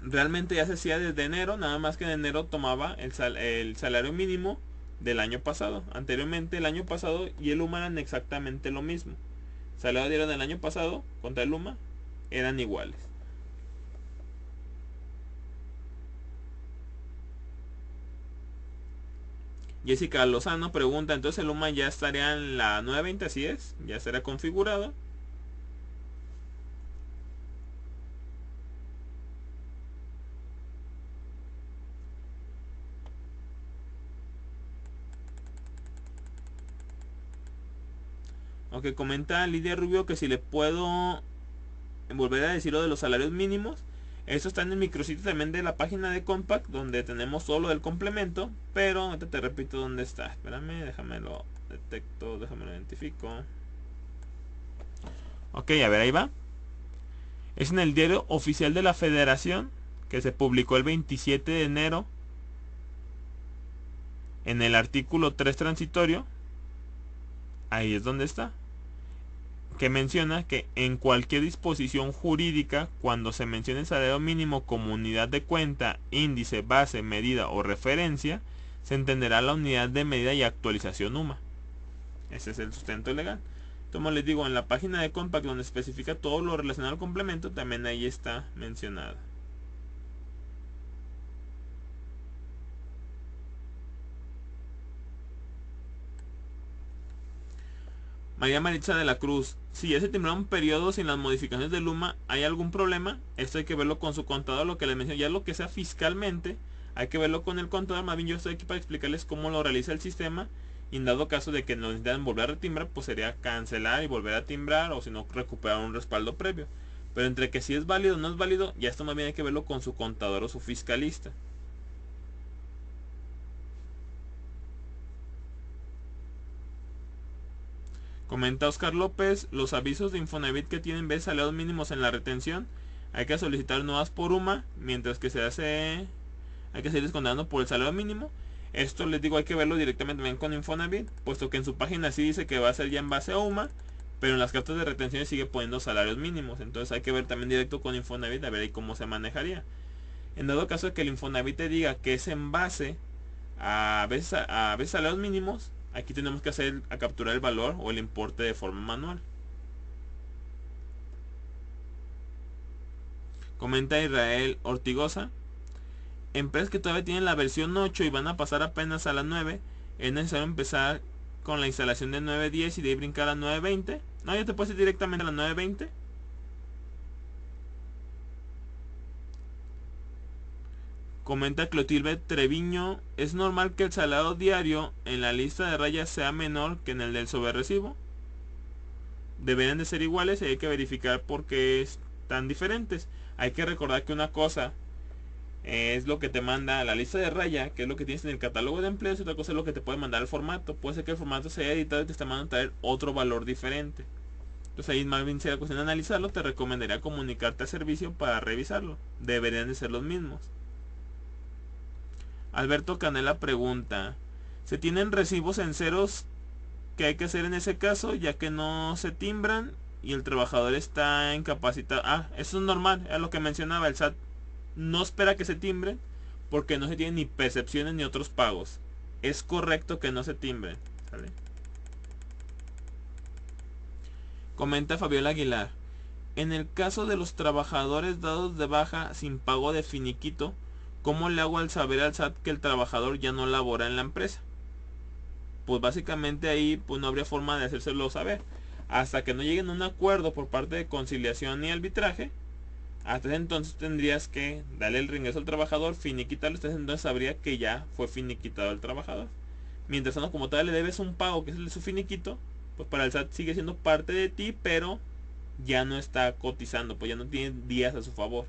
Speaker 1: Realmente ya se hacía desde enero, nada más que en enero tomaba el salario mínimo del año pasado. Anteriormente, el año pasado y el Luma eran exactamente lo mismo. Salario diario del año pasado contra el Luma eran iguales. Jessica Lozano pregunta: entonces el Luma ya estaría en la 920, así es, ya estará configurado. Aunque comenta Lidia Rubio que si le puedo volver a decir lo de los salarios mínimos. Esto está en el micrositio también de la página de Compact, donde tenemos todo lo del complemento. Pero ahorita te repito dónde está. Espérame, déjame lo detecto, déjame lo identifico. Ok, a ver, ahí va. Es en el diario oficial de la Federación, que se publicó el 27 de enero. En el artículo 3 transitorio. Ahí es donde está. que menciona que en cualquier disposición jurídica, cuando se mencione el salario mínimo como unidad de cuenta, índice, base, medida o referencia, se entenderá la unidad de medida y actualización UMA. Ese es el sustento legal. Como les digo, en la página de Compact, donde especifica todo lo relacionado al complemento, también ahí está mencionado. María Maritza de la Cruz: si ya se terminó un periodo sin las modificaciones de Luma, ¿hay algún problema? Esto hay que verlo con su contador, lo que les mencioné, ya lo que sea fiscalmente, hay que verlo con el contador. Más bien yo estoy aquí para explicarles cómo lo realiza el sistema, y en dado caso de que nos necesitan volver a retimbrar, pues sería cancelar y volver a timbrar, o si no, recuperar un respaldo previo. Pero entre que si es válido o no es válido, ya esto más bien hay que verlo con su contador o su fiscalista. Comenta Oscar López: los avisos de Infonavit que tienen vez salarios mínimos en la retención, hay que solicitar nuevas por UMA, mientras que hay que seguir descontando por el salario mínimo. Esto les digo, hay que verlo directamente también con Infonavit, puesto que en su página sí dice que va a ser ya en base a UMA, pero en las cartas de retención sigue poniendo salarios mínimos. Entonces hay que ver también directo con Infonavit a ver ahí cómo se manejaría. En dado caso de que el Infonavit te diga que es en base a veces salarios mínimos, aquí tenemos que hacer a capturar el valor o el importe de forma manual. Comenta Israel Ortigosa: empresas que todavía tienen la versión 8 y van a pasar apenas a la 9, es necesario empezar con la instalación de 9.10 y de ahí brincar a 9.20. No, ya te puedes ir directamente a la 9.20. Comenta Clotilde Treviño: es normal que el salario diario en la lista de rayas sea menor que en el del sobrerecibo. Deberían de ser iguales y hay que verificar por qué están diferentes. Hay que recordar que una cosa es lo que te manda la lista de raya, que es lo que tienes en el catálogo de empleos, y otra cosa es lo que te puede mandar el formato. Puede ser que el formato se haya editado y te está mandando a traer otro valor diferente. Entonces ahí más bien sería cuestión de analizarlo. Te recomendaría comunicarte al servicio para revisarlo. Deberían de ser los mismos. Alberto Canela pregunta: ¿se tienen recibos en ceros? ¿Qué hay que hacer en ese caso, ya que no se timbran y el trabajador está incapacitado? Eso es normal, es lo que mencionaba. El SAT no espera que se timbren porque no se tienen ni percepciones ni otros pagos. Es correcto que no se timbren, ¿sale? Comenta Fabiola Aguilar: en el caso de los trabajadores dados de baja sin pago de finiquito, ¿cómo le hago al saber al SAT que el trabajador ya no labora en la empresa? Pues básicamente ahí pues no habría forma de hacérselo saber. Hasta que no lleguen a un acuerdo por parte de conciliación y arbitraje, hasta entonces tendrías que darle el reingreso al trabajador, finiquitarlo. Hasta entonces sabría que ya fue finiquitado el trabajador. Mientras tanto, como todavía le debes un pago que es el de su finiquito, pues para el SAT sigue siendo parte de ti, pero ya no está cotizando, pues ya no tiene días a su favor.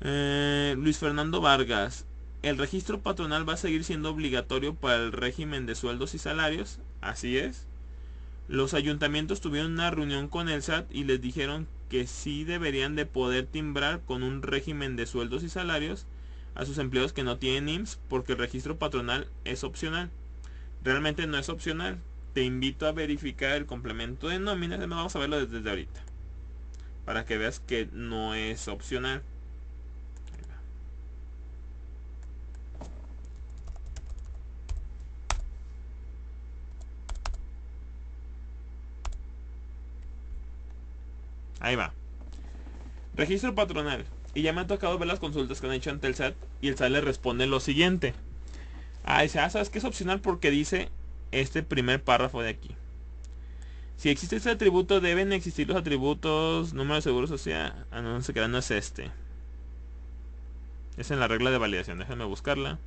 Speaker 1: Luis Fernando Vargas: ¿el registro patronal va a seguir siendo obligatorio para el régimen de sueldos y salarios? Así es. Los ayuntamientos tuvieron una reunión con el SAT y les dijeron que sí deberían de poder timbrar con un régimen de sueldos y salarios a sus empleados que no tienen IMSS, porque el registro patronal es opcional. Realmente no es opcional. Te invito a verificar el complemento de nómina. Vamos a verlo desde ahorita, para que veas que no es opcional. Ahí va. Registro patronal. Y ya me ha tocado ver las consultas que han hecho ante el SAT, y el SAT le responde lo siguiente. Dice, ¿sabes qué? Es opcional porque dice este primer párrafo de aquí: si existe este atributo, deben existir los atributos número de seguro social. No se queda, no es este. Es en la regla de validación. Déjame buscarla.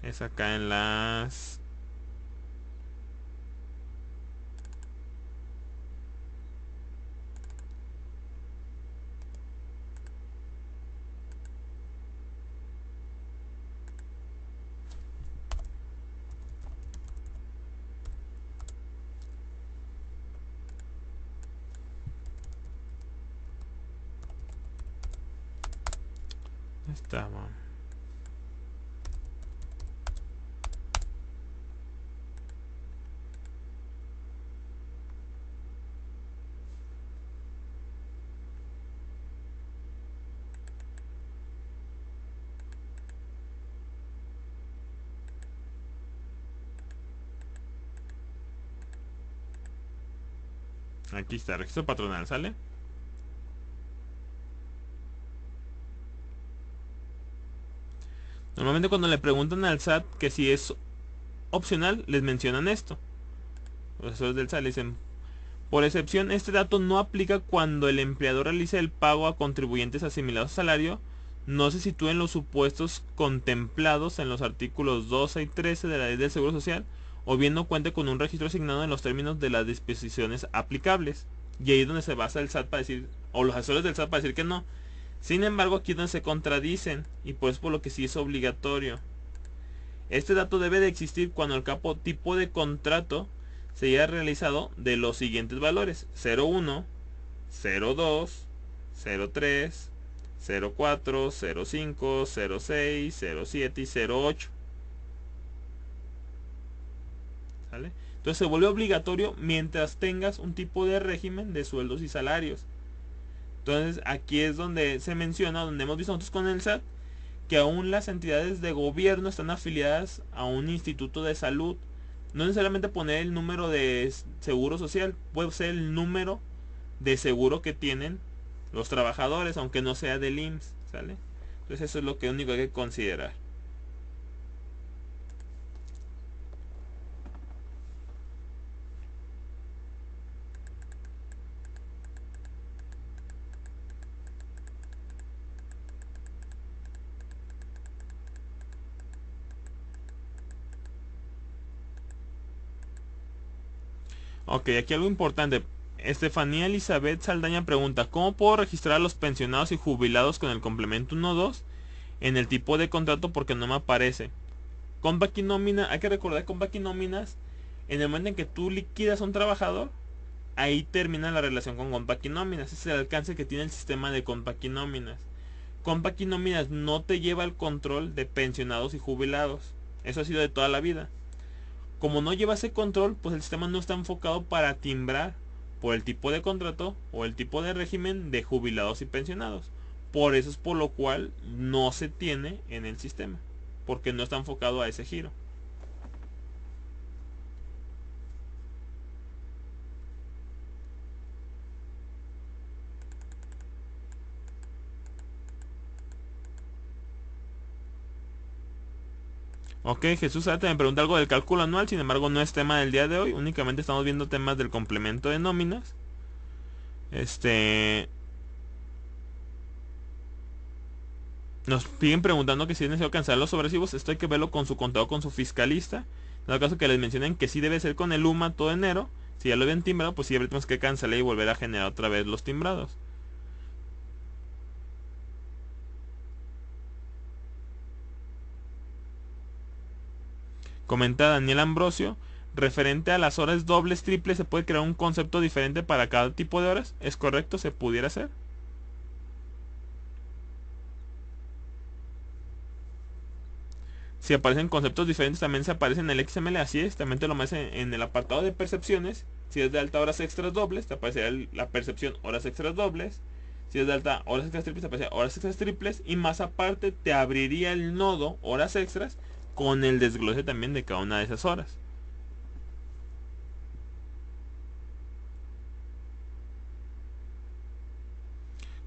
Speaker 1: Es acá en las... Estaba. Aquí está, registro patronal, ¿sale? Normalmente cuando le preguntan al SAT que si es opcional, les mencionan esto. Los asesores del SAT le dicen, por excepción, este dato no aplica cuando el empleador realiza el pago a contribuyentes asimilados a salario, no se sitúa en los supuestos contemplados en los artículos 12 y 13 de la Ley del Seguro Social, o bien no cuente con un registro asignado en los términos de las disposiciones aplicables. Y ahí es donde se basa el SAT para decir, o los asesores del SAT para decir que no. Sin embargo, aquí es donde se contradicen, y pues por lo que sí es obligatorio. Este dato debe de existir cuando el tipo de contrato se haya realizado de los siguientes valores: 01, 02, 03, 04, 05, 06, 07 y 08. ¿Sale? Entonces se vuelve obligatorio mientras tengas un tipo de régimen de sueldos y salarios. Entonces aquí es donde se menciona, donde hemos visto nosotros con el SAT, que aún las entidades de gobierno están afiliadas a un instituto de salud. No necesariamente poner el número de seguro social, puede ser el número de seguro que tienen los trabajadores, aunque no sea del IMSS, ¿sale? Entonces eso es lo que único hay que considerar. Ok, aquí algo importante. Estefanía Elizabeth Saldaña pregunta, ¿cómo puedo registrar a los pensionados y jubilados con el complemento 1.2 en el tipo de contrato porque no me aparece? Con Baquinómina, hay que recordar que con Baquinóminas, en el momento en que tú liquidas a un trabajador, ahí termina la relación con Compaquinóminas. Ese es el alcance que tiene el sistema de Compaquinóminas. Compaquinóminas no te lleva al control de pensionados y jubilados. Eso ha sido de toda la vida. Como no lleva ese control, pues el sistema no está enfocado para timbrar por el tipo de contrato o el tipo de régimen de jubilados y pensionados. Por eso es por lo cual no se tiene en el sistema, porque no está enfocado a ese giro. Ok, Jesús Arte me pregunta algo del cálculo anual, sin embargo no es tema del día de hoy, únicamente estamos viendo temas del complemento de nóminas. Nos siguen preguntando que si es necesario cancelar los sobresivos. Esto hay que verlo con su contador, con su fiscalista. En el caso que les mencionen que sí debe ser con el UMA todo enero, si ya lo habían timbrado, pues sí tenemos que cancelar y volver a generar otra vez los timbrados. Comenta Daniel Ambrosio, referente a las horas dobles, triples, ¿se puede crear un concepto diferente para cada tipo de horas? ¿Es correcto? ¿Se pudiera hacer? Si aparecen conceptos diferentes, también se aparece en el XML. Así es, también te lo metes en el apartado de percepciones. Si es de alta horas extras dobles, te aparecerá la percepción horas extras dobles. Si es de alta horas extras triples, te aparecerá horas extras triples. Y más aparte, te abriría el nodo horas extras con el desglose también de cada una de esas horas.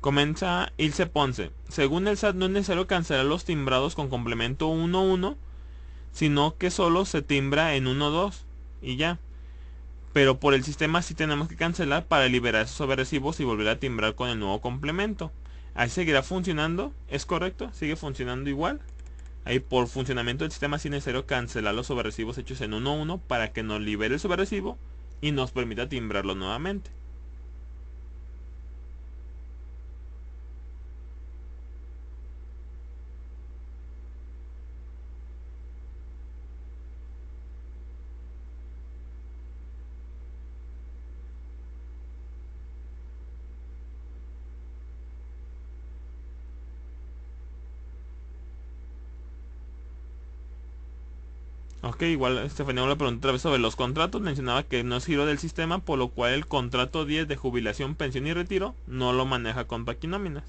Speaker 1: Comienza Ilse Ponce. Según el SAT, no es necesario cancelar los timbrados con complemento 1.1, sino que solo se timbra en 1.2 y ya. Pero por el sistema sí tenemos que cancelar para liberar esos sobrerecibos y volver a timbrar con el nuevo complemento. Ahí seguirá funcionando, ¿es correcto? Sigue funcionando igual. Ahí por funcionamiento del sistema sí es necesario cancelar los sobrerecibos hechos en 1.1 para que nos libere el sobrerecibos y nos permita timbrarlo nuevamente. Ok, igual Estefanía le preguntó otra vez sobre los contratos. Mencionaba que no es giro del sistema, por lo cual el contrato 10 de jubilación, pensión y retiro no lo maneja con paquinóminas.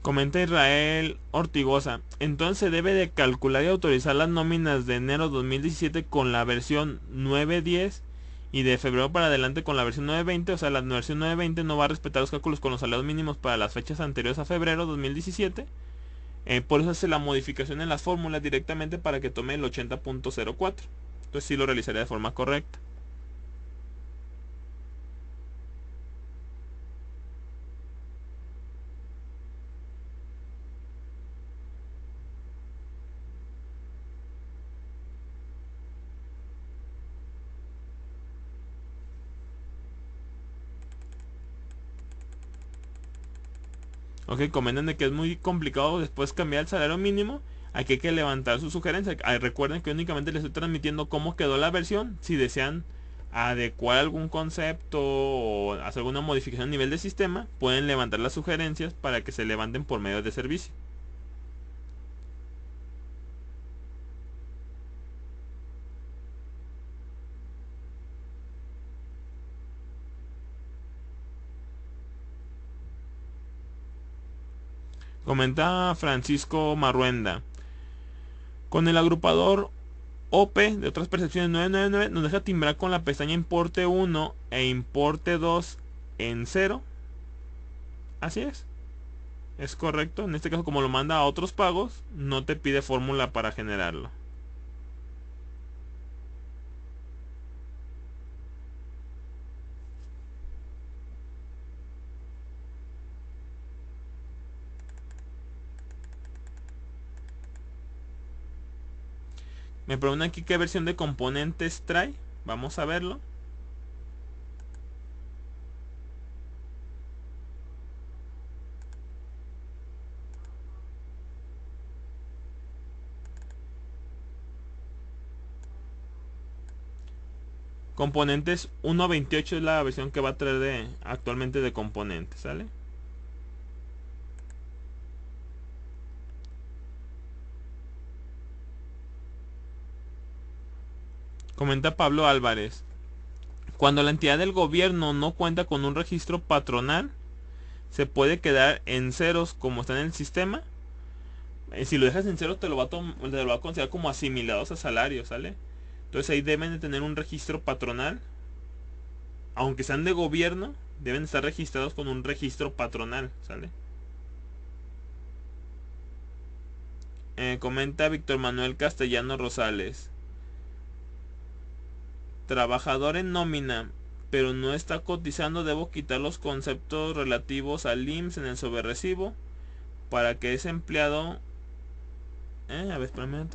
Speaker 1: Comenta Israel Ortigosa. Entonces se debe de calcular y autorizar las nóminas de enero 2017 con la versión 9.10 y de febrero para adelante con la versión 9.20. O sea, la versión 9.20 no va a respetar los cálculos con los salarios mínimos para las fechas anteriores a febrero 2017. Por eso hace la modificación en las fórmulas directamente para que tome el 80.04. Entonces sí lo realizaría de forma correcta. Ok, comentan de que es muy complicado después cambiar el salario mínimo. Aquí hay que levantar su sugerencia. Recuerden que únicamente les estoy transmitiendo cómo quedó la versión. Si desean adecuar algún concepto o hacer alguna modificación a nivel de sistema, pueden levantar las sugerencias para que se levanten por medio de servicio. Comenta Francisco Marruenda. Con el agrupador OP de otras percepciones 999 nos deja timbrar con la pestaña importe 1 e importe 2 en 0. Así es. Es correcto. En este caso, como lo manda a otros pagos, no te pide fórmula para generarlo. Me preguntan aquí qué versión de componentes trae. Vamos a verlo. Componentes 1.28 es la versión que va a traer actualmente de componentes, ¿sale? Comenta Pablo Álvarez. Cuando la entidad del gobierno no cuenta con un registro patronal, se puede quedar en ceros como está en el sistema. Si lo dejas en ceros te lo va a considerar como asimilados a salarios, ¿sale? Entonces ahí deben de tener un registro patronal. Aunque sean de gobierno, deben estar registrados con un registro patronal, ¿sale? Comenta Víctor Manuel Castellano Rosales. Trabajador en nómina, pero no está cotizando, debo quitar los conceptos relativos al IMSS en el sobrerecibo para que ese empleado... a ver, espérame.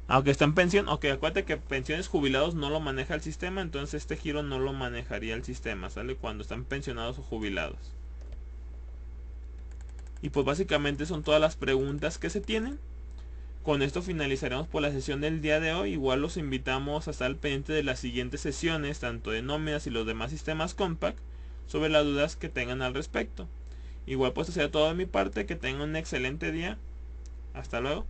Speaker 1: Aunque está en pensión, ok, acuérdate que pensiones jubilados no lo maneja el sistema, entonces este giro no lo manejaría el sistema, ¿sale? Cuando están pensionados o jubilados. Y pues básicamente son todas las preguntas que se tienen. Con esto finalizaremos por la sesión del día de hoy. Igual los invitamos a estar al pendiente de las siguientes sesiones, tanto de nóminas y los demás sistemas Compact, sobre las dudas que tengan al respecto. Igual pues eso sería todo de mi parte, que tengan un excelente día. Hasta luego.